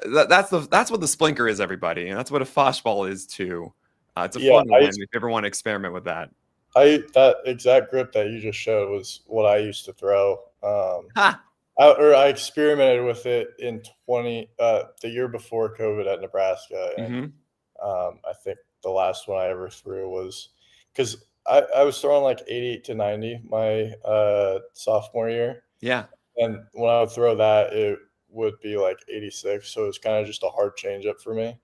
that's what the splinker is, everybody, and that's what a fosh ball is too. It's a Yeah, fun one if you ever want to experiment with that. that exact grip that you just showed was what I used to throw. Ha! I experimented with it in the year before COVID at Nebraska, and Mm-hmm. I think the last one I ever threw was because I was throwing like 88 to 90 my sophomore year, Yeah. and when I would throw that, it would be like 86. So it was kind of just a hard changeup for me,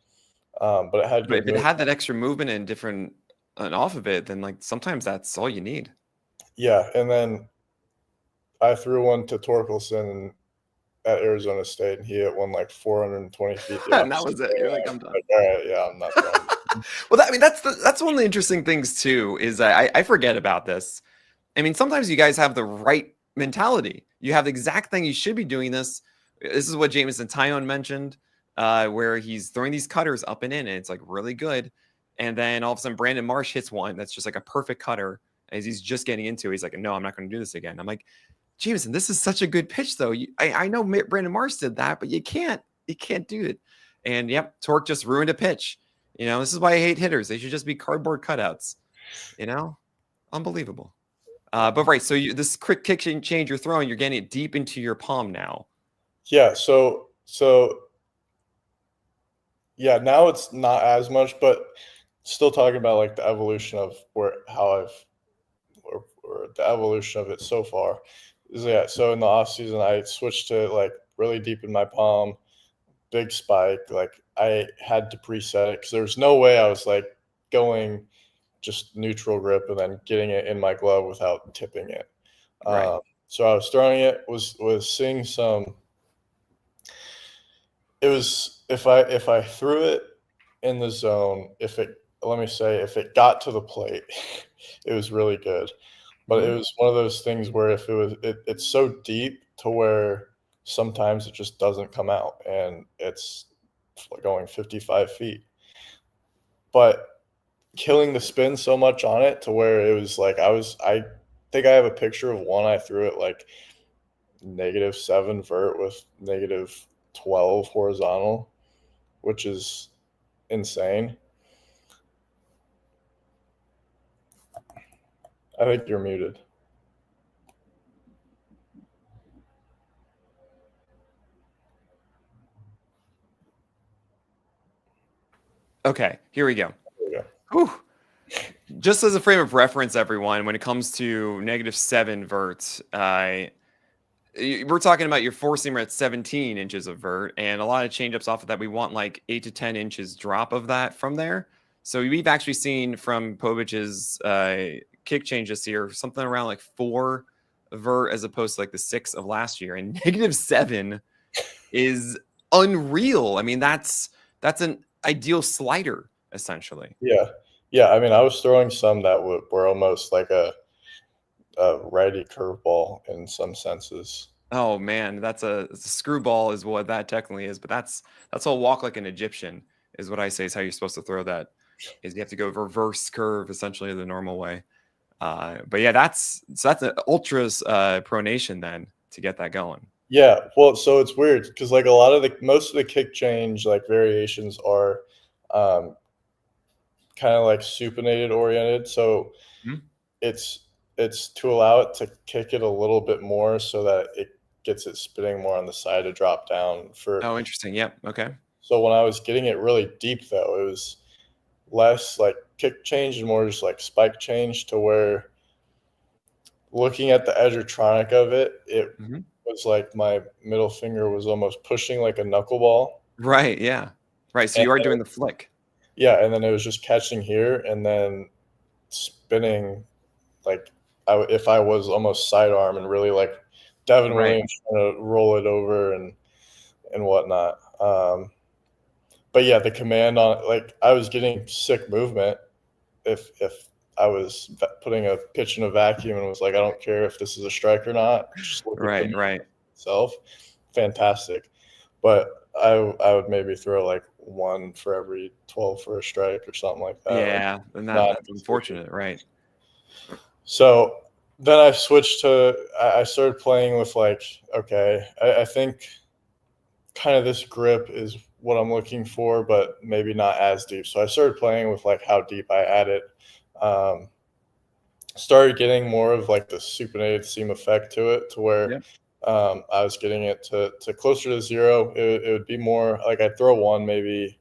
but it had But good if it move. had that extra movement and different and off of it, then like sometimes that's all you need. Yeah, and then I threw one to Torkelson, and at Arizona State, and he hit one like 420 feet the And that opposite was it. way. You're And like, I I'm was done. like, all right, yeah, I'm not throwing. Well, I mean, that's one of the interesting things too. Is I forget about this. I mean, sometimes you guys have the right mentality. You have the exact thing. You should be doing this. This is what Jameson Tyone mentioned, where he's throwing these cutters up and in, and it's like really good. And then all of a sudden, Brandon Marsh hits one that's just like a perfect cutter as he's just getting into it. He's like, no, I'm not going to do this again. I'm like, Jameson, this is such a good pitch, though. I know Brandon Marsh did that, but you can't do it. And yep, Torque just ruined a pitch. This is why I hate hitters. They should just be cardboard cutouts. Unbelievable. But right, so this quick kick change you're throwing, you're getting it deep into your palm now. Yeah, so yeah, now it's not as much, but still talking about like the evolution of or the evolution of it so far. Yeah, so in the off season, I switched to like really deep in my palm, big spike. Like I had to preset it because there was no way I was like going just neutral grip and then getting it in my glove without tipping it. Right. So I was throwing it, was seeing some. It was if I threw it in the zone, if it got to the plate, it was really good. But it Mhm. was one of those things where if it's so deep to where sometimes it just doesn't come out and it's going 55 feet. But killing the spin so much on it to where it was like I think I have a picture of one I threw it like -7 vert with -12 horizontal, which is insane. I think you're muted. Okay, here we go. There we go. Whew. Just as a frame of reference, everyone, when it comes to -7 vert, we're talking about your four seamer at 17 inches of vert, and a lot of changeups off of that. We want like 8 to 10 inches drop of that from there. So we've actually seen from Povich's kick change this year something around like 4 vert as opposed to like the 6 of last year, and -7 is unreal. I mean, that's an ideal slider essentially. Yeah. Yeah, I mean, I was throwing some that were almost like a righty curveball in some senses. Oh man, it's a screwball is what that technically is, but that's all walk like an Egyptian is what I say is how you're supposed to throw that. Is you have to go reverse curve essentially the normal way. But yeah, that's an ultras pronation then to get that going. Yeah, well, so it's weird because like a lot of most of the kick change like variations are um, kind of like supinated oriented. So Mhm. it's it's to allow it to kick it a little bit more so that it gets it spinning more on the side to drop down for. Oh, interesting. Yep. Okay. So when I was getting it really deep though, it was less like kick change and more just like spike change to where looking at the edgertronic of it, it Mhm. was like my middle finger was almost pushing like a knuckleball. Right. Yeah. Right. So And you are then, doing the flick. yeah, and then it was just catching here and then spinning like if I was almost sidearm and really like Devin Right. Williams trying to roll it over and whatnot. But yeah, the command on like I was getting sick movement if I was putting a pitch in a vacuum and was like, I don't care if this is a strike or not, just look at the Right. Right. movement itself. Fantastic. But I would maybe throw like one for every 12 for a strike or something like that. Like Yeah. And not that's unfortunate. Right. so then I switched to I started playing with like, okay, I think kind of this grip is what I'm looking for, but maybe not as deep. So I started playing with like how deep I had it. Um, Started getting more of like the supinated seam effect to it, to where Yeah. I was getting it to closer to zero. It would be more like I'd throw one maybe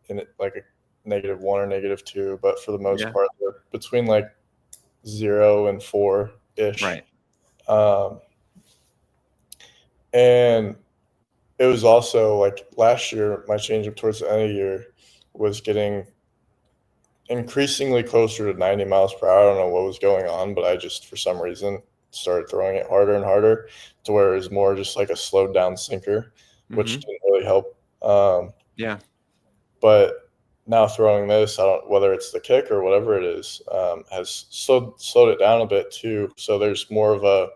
in it, like a -1 or -2, but for the most Yeah. part, they're between like 0 and 4 ish. Right. Um, and it was also like last year, my changeup towards the end of the year was getting increasingly closer to 90 miles per hour. I don't know what was going on, but I just, for some reason, started throwing it harder and harder to where it was more just like a slowed down sinker, which Hmm. didn't really help. Yeah. But now throwing this, I don't whether it's the kick or whatever it is, has slowed it down a bit too. So there's more of a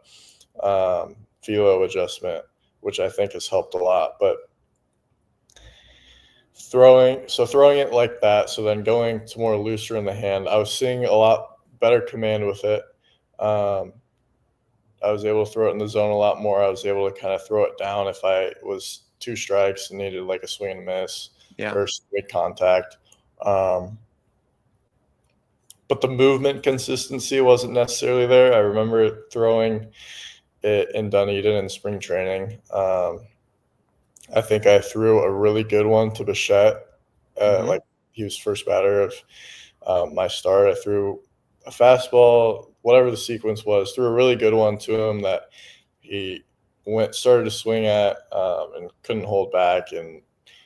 velo adjustment, which I think has helped a lot. But throwing it like that, so then going to more looser in the hand, I was seeing a lot better command with it. Um, I was able to throw it in the zone a lot more. I was able to kind of throw it down if I was two strikes and needed like a swing and miss Yeah. or straight contact. Um, but the movement consistency wasn't necessarily there. I remember throwing it in Dunedin in spring training. I think I threw a really good one to Bichette. Hmm. Like he was first batter of my start. I threw a fastball, whatever the sequence was, threw a really good one to him that he started to swing at and couldn't hold back, and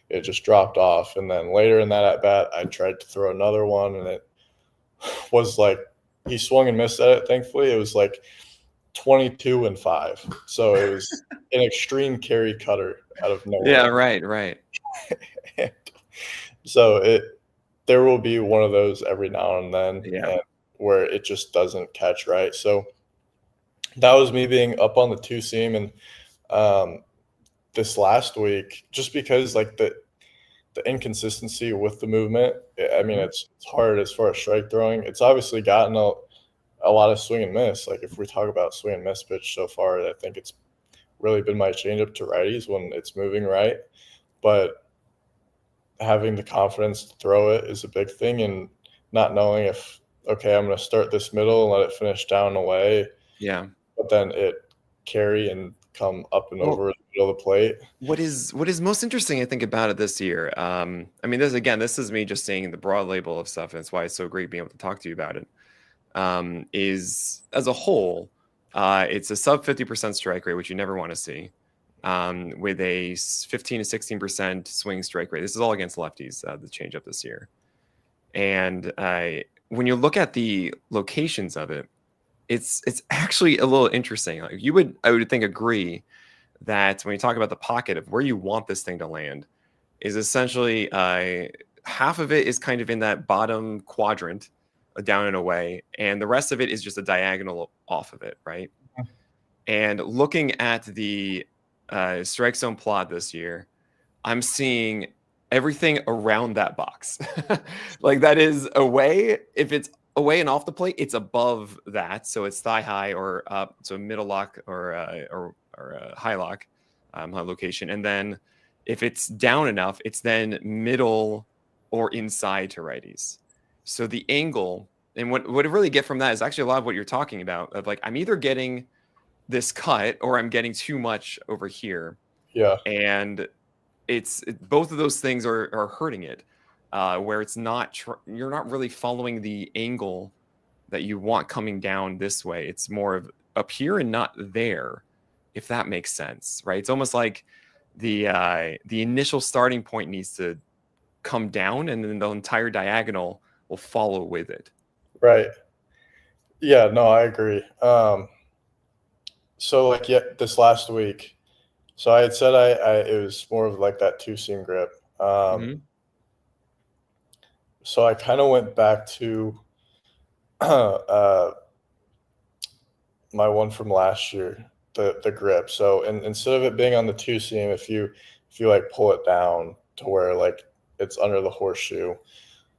it just dropped off. And then later in that at bat, I tried to throw another one, and it was like he swung and missed at it. Thankfully, it was like 22-5. So it was an extreme carry cutter out of Yeah. nowhere. Right. Right. So there will be one of those every now and then, Yeah. and where it just doesn't catch right. So that was me being up on the two seam, and um, this last week, just because like the inconsistency with the movement. I mean, Hmm. it's hard as far as strike throwing. It's obviously gotten a lot of swing and miss. Like if we talk about swing and miss pitch so far, I think it's really been my changeup to righties when it's moving right. But having the confidence to throw it is a big thing, and not knowing if okay, I'm going to start this middle and let it finish down and away, Yeah. but then it carry and come up and Well, over the middle of the plate. what is most interesting, I think, about it this year? I mean, this is me just saying the broad label of stuff, and it's why it's so great being able to talk to you about it. Is as a whole, it's a sub 50% strike rate, which you never want to see, with a 15 to 16% swing strike rate. This is all against lefties, the changeup this year. And when you look at the locations of it, it's actually a little interesting. Like I would think, agree that when you talk about the pocket of where you want this thing to land, is essentially half of it is kind of in that bottom quadrant, down and away, and the rest of it is just a diagonal off of it, right? And looking at the strike zone plot this year, I'm seeing everything around that box. Like that is away. If it's away and off the plate, it's above that, so it's thigh high or up, so middle lock or high lock, high location. And then if it's down enough, it's then middle or inside to righties. So the angle and what I really get from that is actually a lot of what you're talking about. Of like I'm either getting this cut or I'm getting too much over here, Yeah, and both of those things are hurting it, where it's not you're not really following the angle that you want coming down this way. It's more of up here and not there, if that makes sense, right? It's almost like the initial starting point needs to come down, and then the entire diagonal will follow with it. right. Yeah, no, I agree. So like yeah, this last week, so I had said I it was more of like that two seam grip. Hmm. So I kind of went back to uh, my one from last year, the grip. So instead of it being on the two seam, if you like pull it down to where like it's under the horseshoe,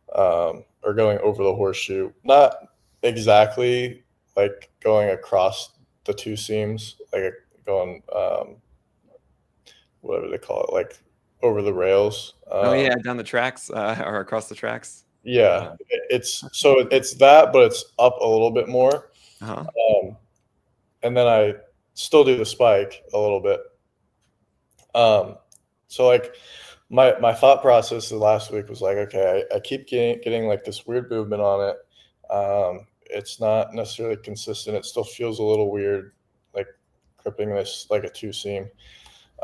or going over the horseshoe, not exactly like going across the two seams, like going whatever they call it, like over the rails. Oh yeah, down the tracks, or across the tracks. Yeah, it's that, but it's up a little bit more. Uh-huh. Um, and then I still do the spike a little bit. So like my thought process the last week was like, okay, I keep getting like this weird movement on it. It's not necessarily consistent. It still feels a little weird, like gripping this like a two seam.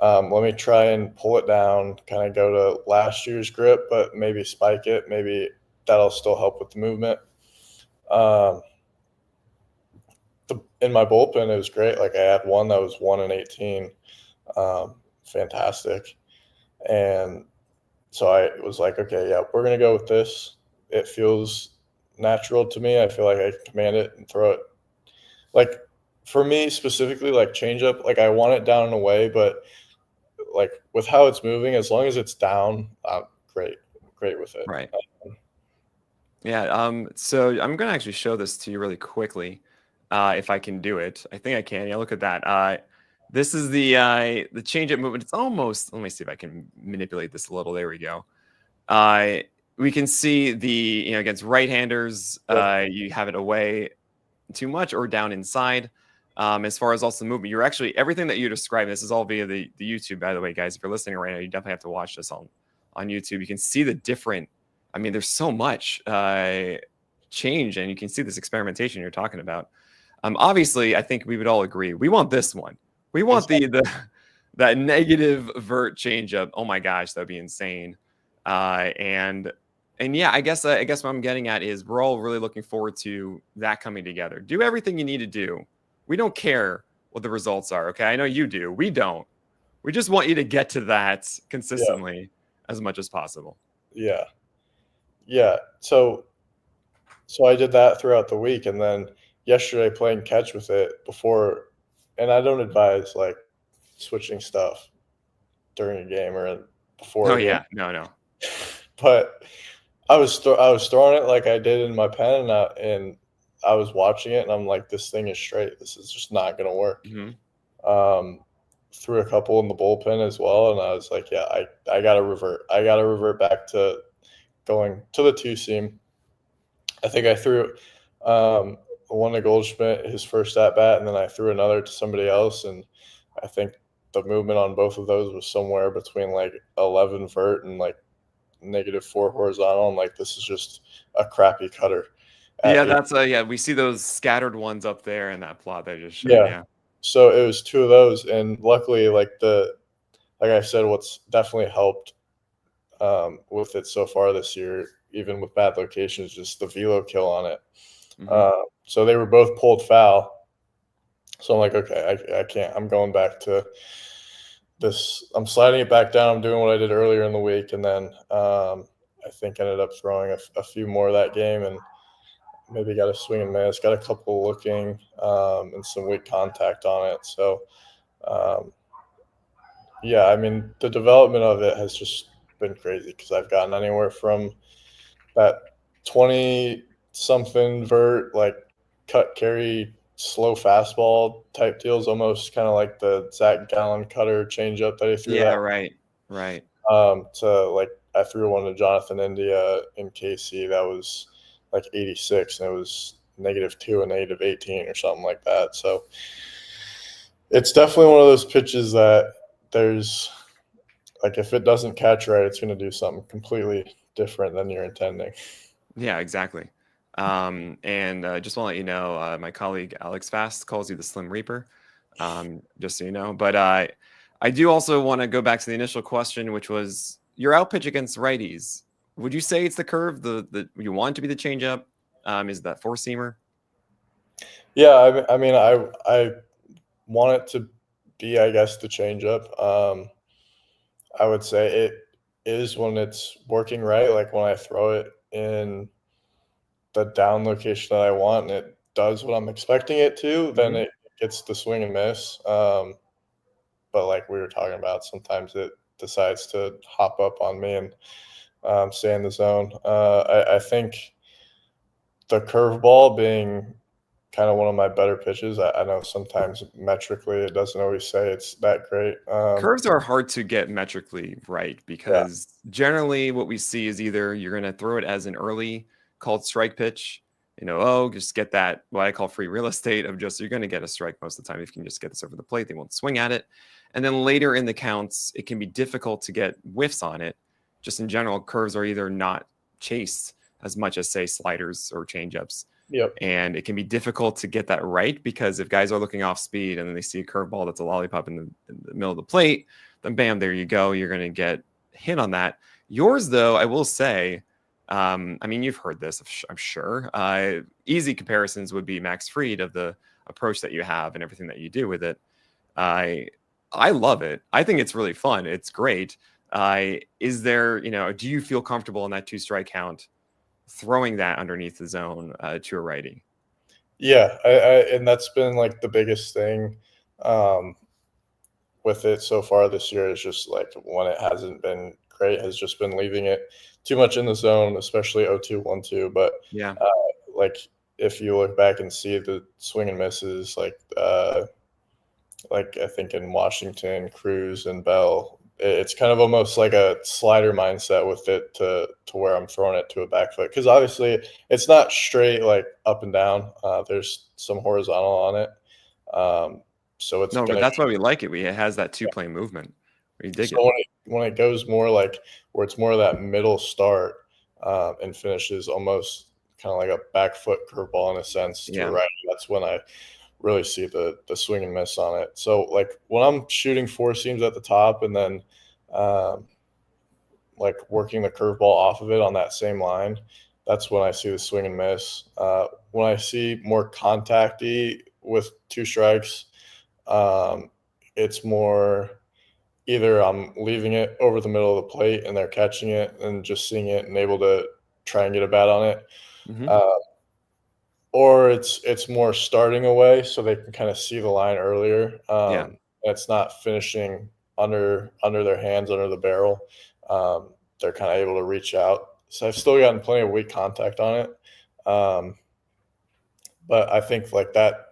Let me try and pull it down, kind of go to last year's grip, but maybe spike it. Maybe that'll still help with the movement. Um, in my bullpen, it was great. Like I had one that was 1-18, fantastic. And so I was like, okay, yeah, we're gonna go with this. It feels natural to me. I feel like I can command it and throw it. Like for me specifically, like changeup, like I want it down and away, but like with how it's moving, as long as it's down, great, great with it. Right. Yeah. So I'm gonna actually show this to you really quickly, if I can do it. I think I can. Yeah. Look at that. This is the change up movement. It's almost. Let me see if I can manipulate this a little. There we go. Uh, we can see against right-handers, Yep. you have it away too much or down inside. As far as also movement, you're actually everything that you described. This is all via the YouTube, by the way, guys. If you're listening right now, you definitely have to watch this on YouTube. You can see the different. I mean, there's so much change, and you can see this experimentation you're talking about. Obviously, I think we would all agree we want this one. We want the that negative vert changeup. Oh my gosh, that'd be insane. And yeah, I guess what I'm getting at is we're all really looking forward to that coming together. Do everything you need to do. We don't care what the results are. Okay, I know you do. We don't. We just want you to get to that Yeah. consistently as much as possible. Yeah. Yeah. So I did that throughout the week, and then yesterday playing catch with it before, and I don't advise like switching stuff during a game or before Oh a game, yeah, no. but I was throwing it like I did in my pen, and I was watching it, and I'm like, this thing is straight. This is just not gonna work. Hmm. Um, Threw a couple in the bullpen as well, and I was like, yeah, I gotta revert. I gotta revert back to going to the two seam. I think I threw one to Goldschmidt his first at bat, and then I threw another to somebody else, and I think the movement on both of those was somewhere between like 11 vert and like -4 horizontal. And like this is just a crappy cutter. Yeah, At eight. that's yeah. We see those scattered ones up there in that plot that I just showed. Yeah, Yeah. so it was two of those, and luckily, like I said, what's definitely helped with it so far this year, even with bad locations, just the velo kill on it. Hmm. So they were both pulled foul. So I'm like, okay, I can't. I'm going back to this. I'm sliding it back down. I'm doing what I did earlier in the week, and then I think ended up throwing a few more that game, and maybe got a swing and miss. Got a couple looking and some weak contact on it. So um, yeah, I mean the development of it has just been crazy because I've gotten anywhere from that 20 something vert, like cut carry slow fastball type deals, almost kind of like the Zach Gallen cutter changeup that he threw Yeah. that Right. to like I threw one to Jonathan India in KC that was like 86, and it was -2 and -18 or something like that. So it's definitely one of those pitches that there's like if it doesn't catch right, it's going to do something completely different than you're intending. Yeah, exactly. And just want to let you know, my colleague Alex Fast calls you the Slim Reaper, just so you know. But I do also want to go back to the initial question, which was your out pitch against righties. Would you say it's the curve, the you want it to be the changeup? Is that four seamer? Yeah, I mean, I want it to be, I guess, the changeup. I would say it is when it's working right, like when I throw it in the down location that I want and it does what I'm expecting it to, then Hmm. it gets the swing and miss. But like we were talking about, sometimes it decides to hop up on me and stay in the zone. I think the curveball being kind of one of my better pitches. I know sometimes metrically it doesn't always say it's that great. Curves are hard to get metrically right Yeah, because generally what we see is either you're going to throw it as an early called strike pitch, just get that what I call free real estate of just you're going to get a strike most of the time if you can just get this over the plate. They won't swing at it. And then later in the counts, it can be difficult to get whiffs on it. Just in general, curves are either not chased as much as, say, sliders or changeups. yep, And it can be difficult to get that right because if guys are looking off speed and then they see a curveball that's a lollipop in the middle of the plate, then bam, there you go. You're going to get hit on that. Yours, though, I will say, I mean, you've heard this, I'm sure. Easy comparisons would be Max Fried of the approach that you have and everything that you do with it. I I love it. I think it's really fun. It's great. Is there, do you feel comfortable in that 2 strike count throwing that underneath the zone to a righty? Yeah, and that's been like the biggest thing um, with it so far this year is just like when it hasn't been great has just been leaving it too much in the zone, especially 0-2, 1-2. But Yeah. uh, like if you look back and see the swing and misses, like I think in Washington, Cruz and Bell, it's kind of almost like a slider mindset with it to where I'm throwing it to a back foot because obviously it's not straight like up and down. There's some horizontal on it, so it's No, but gonna. that's why we like it. It has that two-plane movement. We dig So it. when it goes more like where it's more of that middle start and finishes almost kind of like a back foot curveball in a sense to a Yeah. right, that's when I really see the swing and miss on it. So like when I'm shooting four seams at the top and then um, like working the curveball off of it on that same line, that's when I see the swing and miss. When I see more contacty with 2 strikes, um, it's more either I'm leaving it over the middle of the plate and they're catching it and just seeing it and able to try and get a bat on it, Hmm. uh, or it's more starting away so they can kind of see the line earlier. Yeah. And it's not finishing under their hands under the barrel. They're kind of able to reach out. So I've still gotten plenty of weak contact on it, but I think like that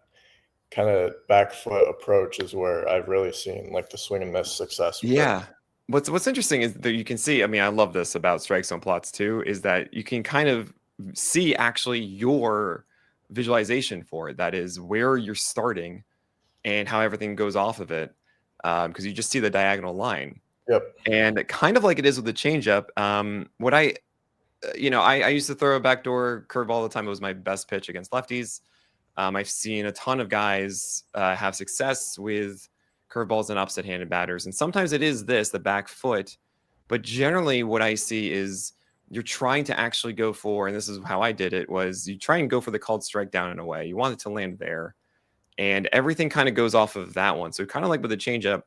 kind of back foot approach is where I've really seen like the swing and miss success with it. Yeah. What's interesting is that you can see, I mean, I love this about strike zone plots too, is that you can kind of see actually your visualization for it. That is where you're starting and how everything goes off of it. Because you just see the diagonal line. Yep. And kind of like it is with the changeup, what I used to throw a backdoor curve all the time. It was my best pitch against lefties. I've seen a ton of guys have success with curveballs and upset-handed batters, and sometimes it is the back foot. But generally, what I see is you're trying to actually go for, and this is how I did it, was you try and go for the called strike down and away. You want it to land there, and everything kind of goes off of that one. So kind of like with the changeup,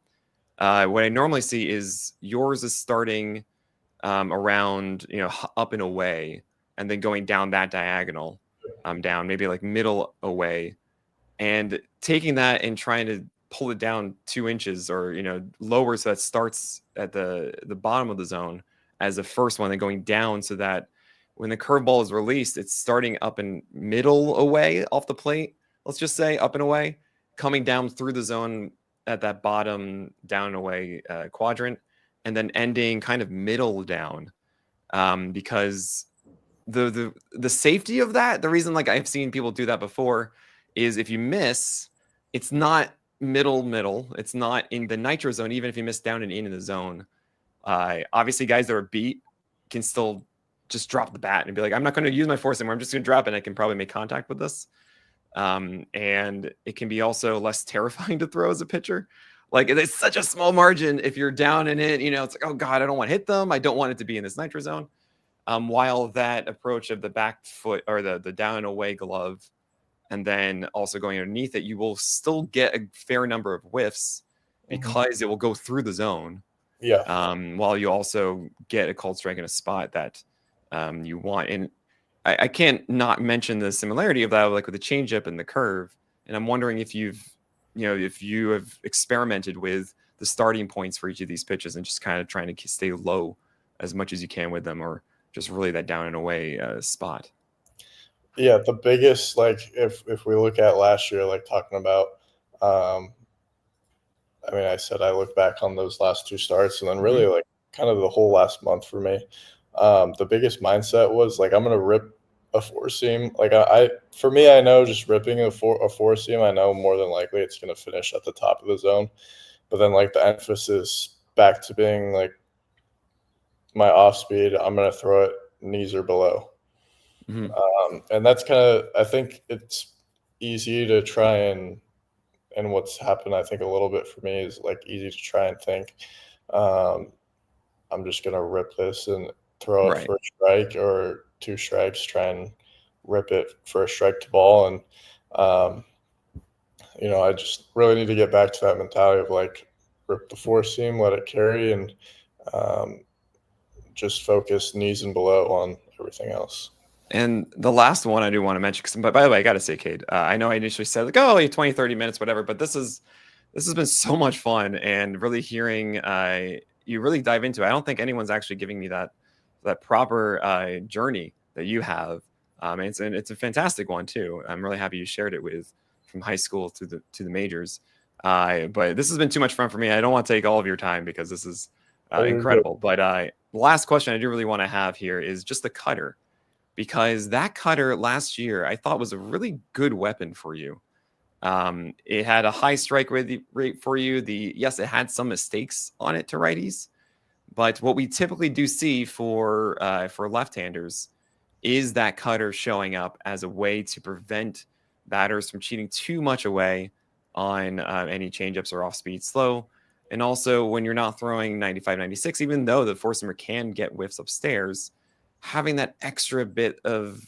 what I normally see is yours is starting around, up and away, and then going down that diagonal, down maybe like middle away, and taking that and trying to pull it down 2 inches or lower so that starts at the bottom of the zone as the first one, then going down so that when the curveball is released, it's starting up and middle away off the plate. Let's just say up and away, coming down through the zone at that bottom down and away quadrant, and then ending kind of middle down, because the safety of that, the reason like I've seen people do that before is if you miss, it's not middle, it's not in the nitro zone. Even if you miss down and in the zone, obviously guys that are beat can still just drop the bat and be like, I'm not going to use my force anymore, I'm just going to drop it and I can probably make contact with this. And it can be also less terrifying to throw as a pitcher. Like it's such a small margin if you're down in it, it's like, oh god, I don't want to hit them, I don't want it to be in this nitro zone. While that approach of the back foot or the down and away glove, and then also going underneath it, you will still get a fair number of whiffs Mhm. because it will go through the zone. Yeah. While you also get a cold strike in a spot that you want. And I can't not mention the similarity of that, like with the changeup and the curve. And I'm wondering if if you have experimented with the starting points for each of these pitches and just kind of trying to stay low as much as you can with them, or just really that down and away spot. Yeah, the biggest like if we look at last year, like talking about, um, I mean, I said I look back on those last two starts, and then really Hmm. like kind of the whole last month for me. The biggest mindset was like I'm gonna rip a four seam. Like I for me, I know just ripping a four seam, I know more than likely it's gonna finish at the top of the zone. But then like the emphasis back to being like my off speed, I'm gonna throw it knees or below. Hmm. And that's kind of I think it's easy to try and what's happened I think a little bit for me is like easy to try and think um, I'm just gonna rip this and throw it Right. for a strike or 2 strikes, try and rip it for a strike to ball, and um, I just really need to get back to that mentality of like rip the four seam, let it carry, and um, just focus knees and below on everything else. And the last one I do want to mention, because by the way, I got to say, Cade, I know I initially said like, oh, 20, 30 minutes, whatever, but this has been so much fun, and really hearing you really dive into it. I don't think anyone's actually giving me that proper journey that you have. And it's a fantastic one too. I'm really happy you shared it with from high school to the majors. But this has been too much fun for me. I don't want to take all of your time because this is Oh, you're good. incredible. But the last question I do really want to have here is just the cutter, because that cutter last year I thought was a really good weapon for you. It had a high strike rate for you. Yes, it had some mistakes on it to righties, but what we typically do see for left-handers is that cutter showing up as a way to prevent batters from cheating too much away on any changeups or off-speed slow. And also, when you're not throwing 95, 96, even though the four seamer can get whiffs upstairs, having that extra bit of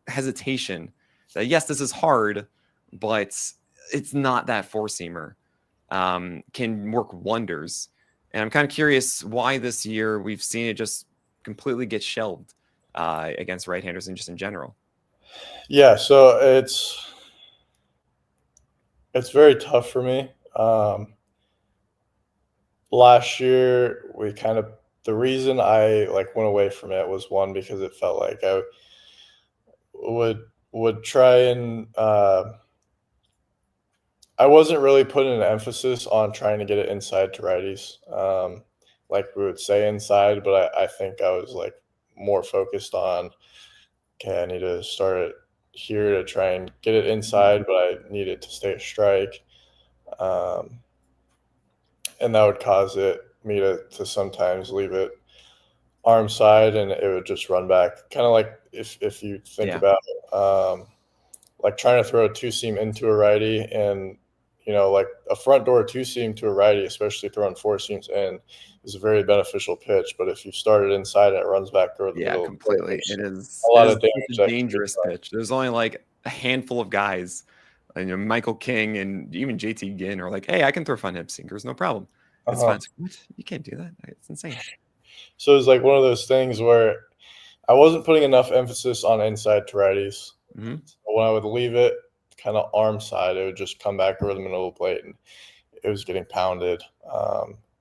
hesitation that yes, this is hard, but it's not that four seamer, can work wonders. And I'm kind of curious why this year we've seen it just completely get shelved against right-handers and just in general. Yeah, so it's very tough for me. Last year, we kind of the reason I like went away from it was one because it felt like I would try and I wasn't really putting an emphasis on trying to get it inside to righties. Like we would say inside, but I think I was like more focused on okay, I need to start it here to try and get it inside, but I need it to stay a strike. Um, and that would cause me to sometimes leave it arm side and it would just run back. Kind of like if you think Yeah. about like trying to throw a two seam into a righty and like a front door two seam to a righty, especially throwing four seams in, is a very beneficial pitch. But if you start it inside and it runs back over the Yeah, middle of the plate, completely. there's a It lot is of such a damage that can be dangerous done. pitch. There's only like a handful of guys, Michael King and even JT Ginn are like, hey, I can throw front hip sinkers, no problem. It's fine. Uh-huh. It's like, what? You can't do that. It's insane. So it's like one of those things where I wasn't putting enough emphasis on inside to righties. Hmm. So when I would leave it kind of arm side, it would just come back over the middle of the plate and it was getting pounded.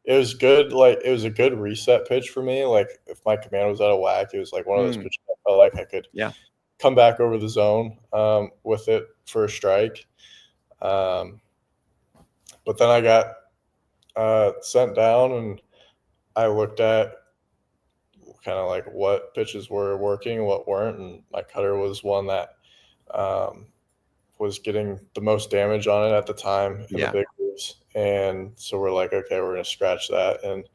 It was good. Like it was a good reset pitch for me. Like if my command was out of whack, it was like one of those Mm, pitches I felt like I could yeah. come back over the zone with it for a strike. Um, but then I got sent down and I looked at kind of like what pitches were working and what weren't. And my cutter was one that um, was getting the most damage on it at the time in the Yeah. big leagues. And so we're like, okay, we're going to scratch that. And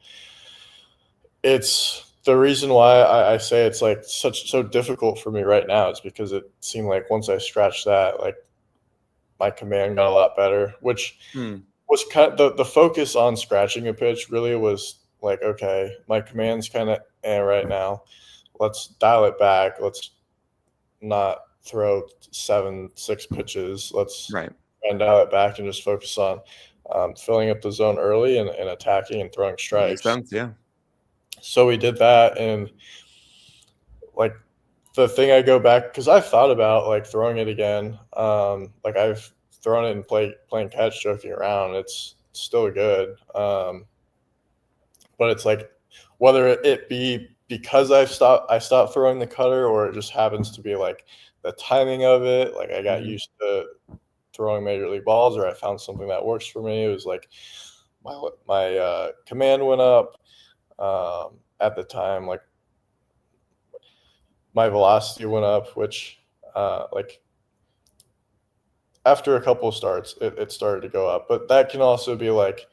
it's the reason why I say it's like so difficult for me right now is because it seemed like once I scratched that, like my command got a lot better, which Mm, was kind of the focus on scratching a pitch really was like, okay, my command's kind of right now. Let's dial it back. Let's not throw 6 pitches. Let's right. try and dial it back and just focus on filling up the zone early and attacking and throwing Makes strikes. sense. Yeah. So we did that, and like the thing I go back because I've thought about like throwing it again. Like I've thrown it and playing catch, joking around. It's still good, but it's like whether it be because I stopped throwing the cutter, or it just happens to be like the timing of it. Like I got Hmm. used to throwing major league balls, or I found something that works for me. It was like my command went up at the time. Like my velocity went up, which like after a couple of starts, it started to go up. But that can also be like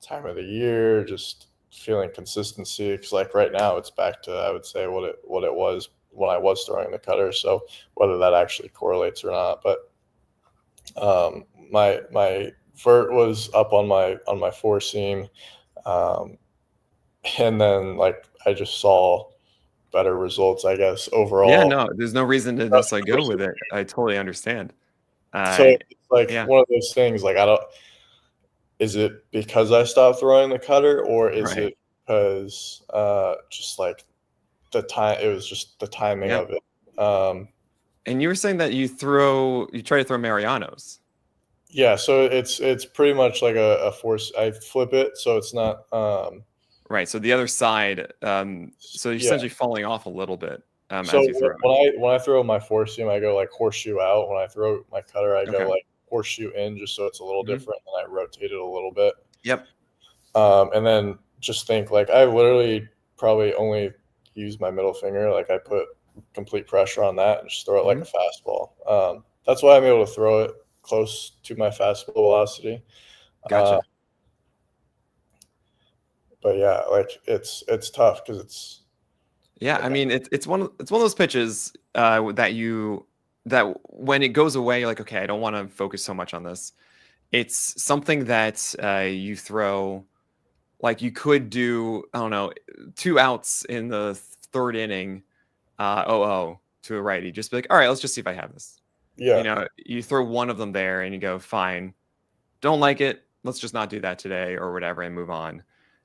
time of the year, just feeling consistency. Because like right now, it's back to I would say what it was when I was throwing the cutter. So whether that actually correlates or not, but my vert was up on my four seam, um, and then like I just saw better results, I guess Yeah. overall. No, there's no reason to necessarily go with it. I totally understand. So Uh, it's like yeah, one of those things, like, I don't is it because I stopped throwing the cutter, or is right. it because, just, like, it was just the timing Yeah. of it. And you were saying that you try to throw Marianos. Yeah, so it's pretty much like a force I flip it, so it's not, Right. So the other side, so you're yeah. essentially falling off a little bit So as you throw it. when I throw my four seam, I go, like, horseshoe out. When I throw my cutter, I go, Okay. like, horseshoe in just so it's a little Hmm. different, and I rotate it a little bit. Yep. And then just think, like, I literally probably only use my middle finger, like, I put complete pressure on that and just throw it like Hmm. a fastball. That's why I'm able to throw it close to my fastball velocity. Uh, Gotcha. but yeah, like, it's tough because it's Yeah. like I mean, it's one of those pitches that when it goes away, you're like, okay, I don't want to focus so much on this. It's something that you throw. Like you could do, I don't know, 2 outs in the third inning, 0-0 to a righty. Just be like, all right, let's just see if I have this. yeah. You throw one of them there and you go, fine, don't like it. Let's just not do that today or whatever and move on.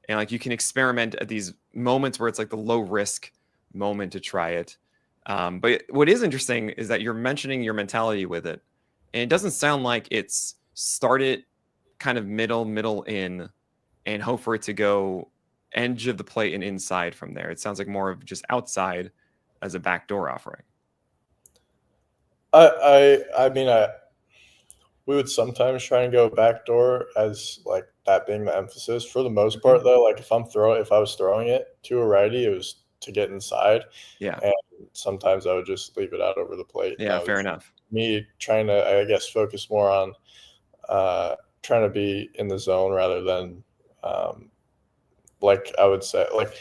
And like you can experiment at these moments where it's like the low risk moment to try it. But what is interesting is that you're mentioning your mentality with it. And it doesn't sound like it's start it kind of middle in and hope for it to go edge of the plate and inside from there. It sounds like more of just outside as a backdoor offering. I mean, we would sometimes try and go backdoor as, like, that being the emphasis. For the most Mhm. part, though, like, if I was throwing it to a righty, it was to get inside, Yeah. and sometimes I would just leave it out over the plate, and Yeah. that Fair was enough. me trying to, I guess, focus more on, trying to be in the zone rather than, um, like, I would say, like,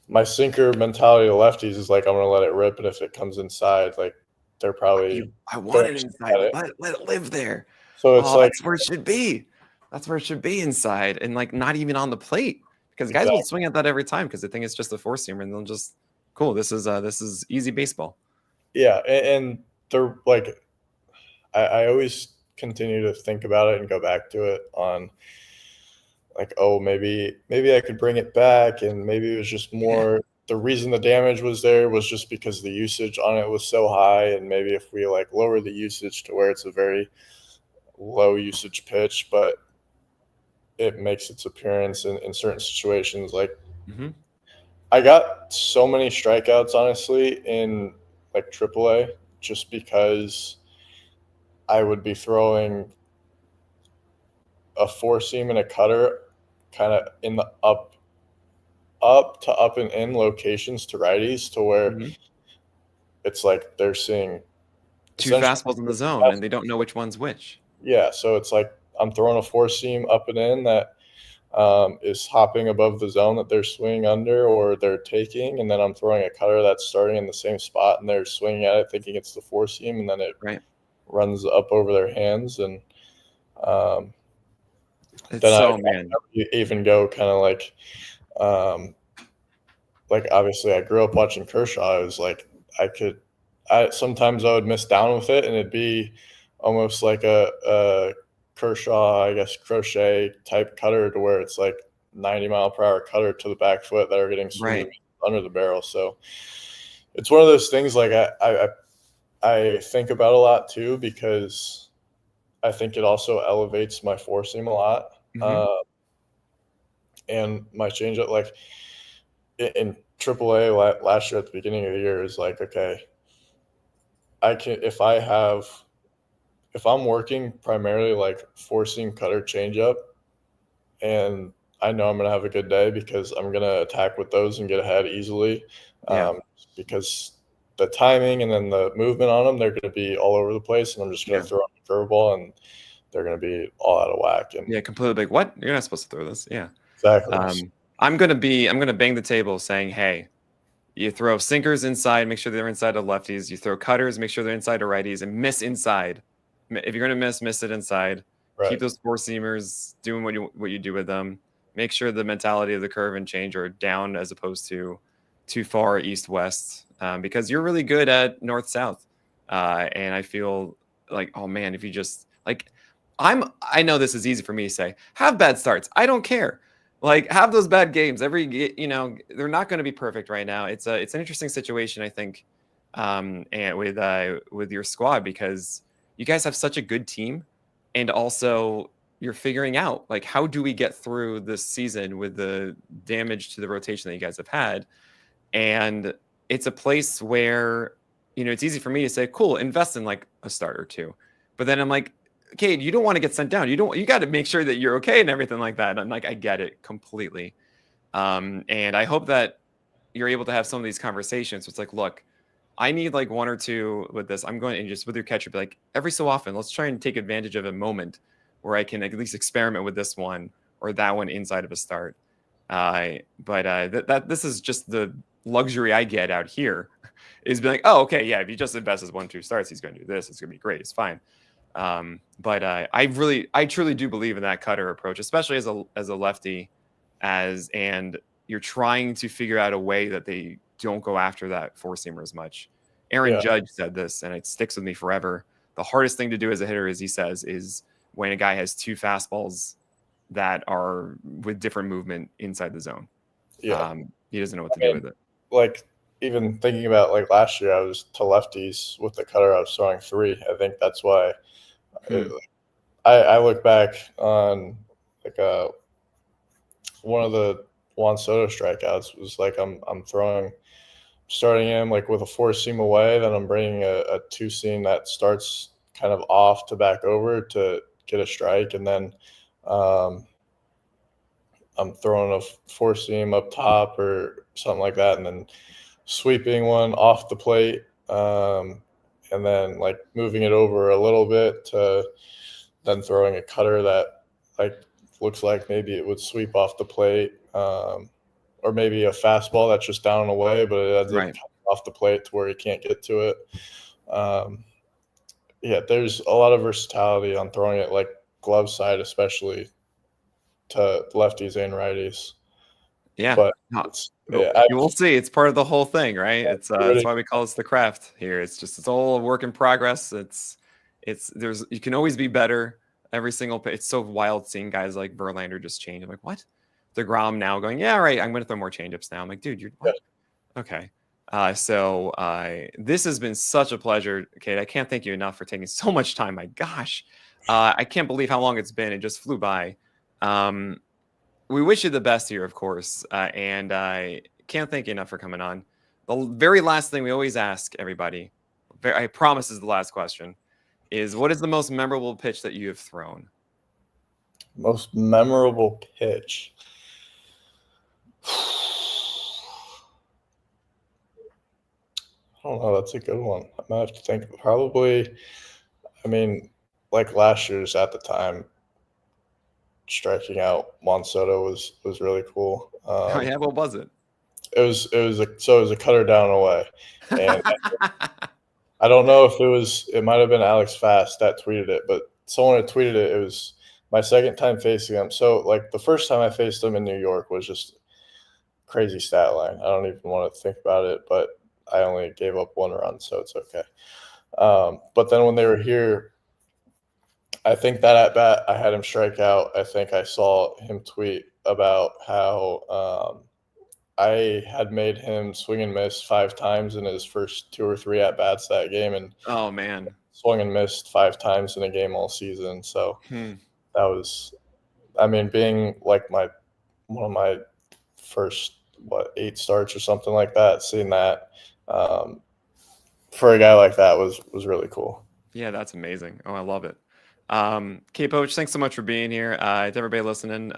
my sinker mentality of lefties is, like, I'm gonna let it rip, and if it comes inside, like, they're probably I want going it to inside. at it. Let it live there. So it's Oh, like that's where it should be. That's where it should be inside and like not even on the plate because guys will exactly. swing at that every time because they think it's just a four seamer and they'll just cool. This is easy baseball. Yeah, and they're like, I always continue to think about it and go back to it on, like, oh, maybe I could bring it back, and maybe it was just Yeah. more the reason the damage was there was just because the usage on it was so high, and maybe if we, like, lower the usage to where it's a very low usage pitch, but it makes its appearance in certain situations. Like, Hmm. I got so many strikeouts, honestly, in, like, AAA, just because I would be throwing a four seam and a cutter kind of in the up to up and in locations to righties to where Hmm. it's like they're seeing Two essentially, fastballs in the zone and they don't know which one's which. yeah, so it's like I'm throwing a four seam up and in that, is hopping above the zone that they're swinging under or they're taking, and then I'm throwing a cutter that's starting in the same spot and they're swinging at it thinking it's the four seam, and then it Right. runs up over their hands, and um, It's then so man. even go kind of um, like, obviously, I grew up watching Kershaw. I was like, I could, I sometimes I would miss down with it, and it'd be almost like a Kershaw, I guess, crochet type cutter to where it's like 90-mile-per-hour cutter to the back foot that are getting swings Right. and misses under the barrel. So it's one of those things, like, I think about a lot too, because I think it also elevates my four seam a lot, Hmm. and my changeup. Like, in AAA last year at the beginning of the year is like, okay, I can if I'm working primarily like four seam cutter changeup, and I know I'm gonna have a good day because I'm gonna attack with those and get ahead easily, Yeah. because the timing and then the movement on them, they're gonna be all over the place, and I'm just gonna Yeah. throw on a curveball and they're gonna be all out of whack. And Yeah. Completely like, what? You're not supposed to throw this. Yeah. exactly. I'm gonna bang the table saying, hey, you throw sinkers inside, make sure they're inside of lefties. You throw cutters, make sure they're inside of righties, and miss inside. If you're gonna miss it inside. Keep Right. those four seamers doing what you do with them. Make sure the mentality of the curve and change are down as opposed to too far east west, because you're really good at north south, and I feel like, oh man, if you just like, I know this is easy for me to say, have bad starts. I don't care. Like, have those bad games. They're not going to be perfect right now. It's an interesting situation, I think, and with your squad, because you guys have such a good team, and also you're figuring out like, how do we get through this season with the damage to the rotation that you guys have had. And it's a place where, it's easy for me to say, cool, invest in like a start or two. But then I'm like, Cade, you don't want to get sent down. You got to make sure that you're okay and everything like that. And I'm like, I get it completely. And I hope that you're able to have some of these conversations. It's like, look, I need like one or two with this. I'm going, and just with your catcher, be like, every so often, let's try and take advantage of a moment where I can at least experiment with this one or that one inside of a start. But this is just the luxury I get out here, is being like, oh, okay, yeah, if he just invests his 1-2 starts, he's going to do this. It's going to be great. It's fine. I truly do believe in that cutter approach, especially as a lefty, and you're trying to figure out a way that they don't go after that four seamer as much. Aaron Yeah. Judge said this, and it sticks with me forever. The hardest thing to do as a hitter, as he says, is when a guy has two fastballs that are with different movement inside the zone. Yeah. He doesn't know what to do with it. Like, even thinking about like last year, I was to lefties with the cutter. I was throwing 3. I think that's why I look back on like one of the Juan Soto strikeouts was like I'm starting him like with a 4-seam away, then I'm bringing a 2-seam that starts kind of off to back over to get a strike, and then I'm throwing a 4-seam up top or something like that, and then sweeping one off the plate, and then like moving it over a little bit to then throwing a cutter that like looks like maybe it would sweep off the plate, or maybe a fastball that's just down and away, but it ends up coming off the plate to where he can't get to it. Yeah, there's a lot of versatility on throwing it like glove side, especially to lefties and righties. Yeah, But you will see. It's part of the whole thing, right? It's that's why we call this the craft here. It's all a work in progress. You can always be better. Every single pitch. It's so wild seeing guys like Verlander just change. I'm like, what? DeGrom now going, yeah, right. I'm going to throw more changeups now. I'm like, dude, you're what? Okay. This has been such a pleasure, Cade. I can't thank you enough for taking so much time. My gosh, I can't believe how long it's been. It just flew by. We wish you the best here, of course, and I can't thank you enough for coming on. The very last thing we always ask everybody, I promise is the last question, is what is the most memorable pitch that you have thrown? Most memorable pitch. I don't know. That's a good one. I might have to think. Probably, I mean, like last year's at the time, striking out Juan Soto was really cool. Yeah, what was it? It was a cutter down away, and I don't know if it might have been Alex Fast that tweeted it, but someone had tweeted it. It was my second time facing him. So like the first time I faced him in New York was just crazy stat line. I don't even want to think about it, but I only gave up 1 run, so it's okay. But then when they were here, I think that at bat I had him strike out. I think I saw him tweet about how I had made him swing and miss 5 times in his first 2 or 3 at bats that game, and oh man, swung and missed 5 times in a game all season. So that was, I mean, being like one of my first 8 starts or something like that, seeing that for a guy like that was really cool. Yeah, that's amazing. Oh, I love it. Cade Povich, thanks so much for being here. To everybody listening,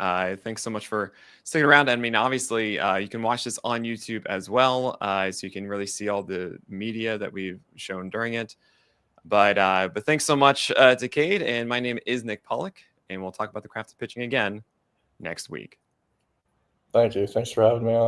thanks so much for sticking around. I mean, obviously, you can watch this on YouTube as well, so you can really see all the media that we've shown during it. But thanks so much to Cade, and my name is Nick Pollock, and we'll talk about the craft of pitching again next week. Thank you. Thanks for having me on.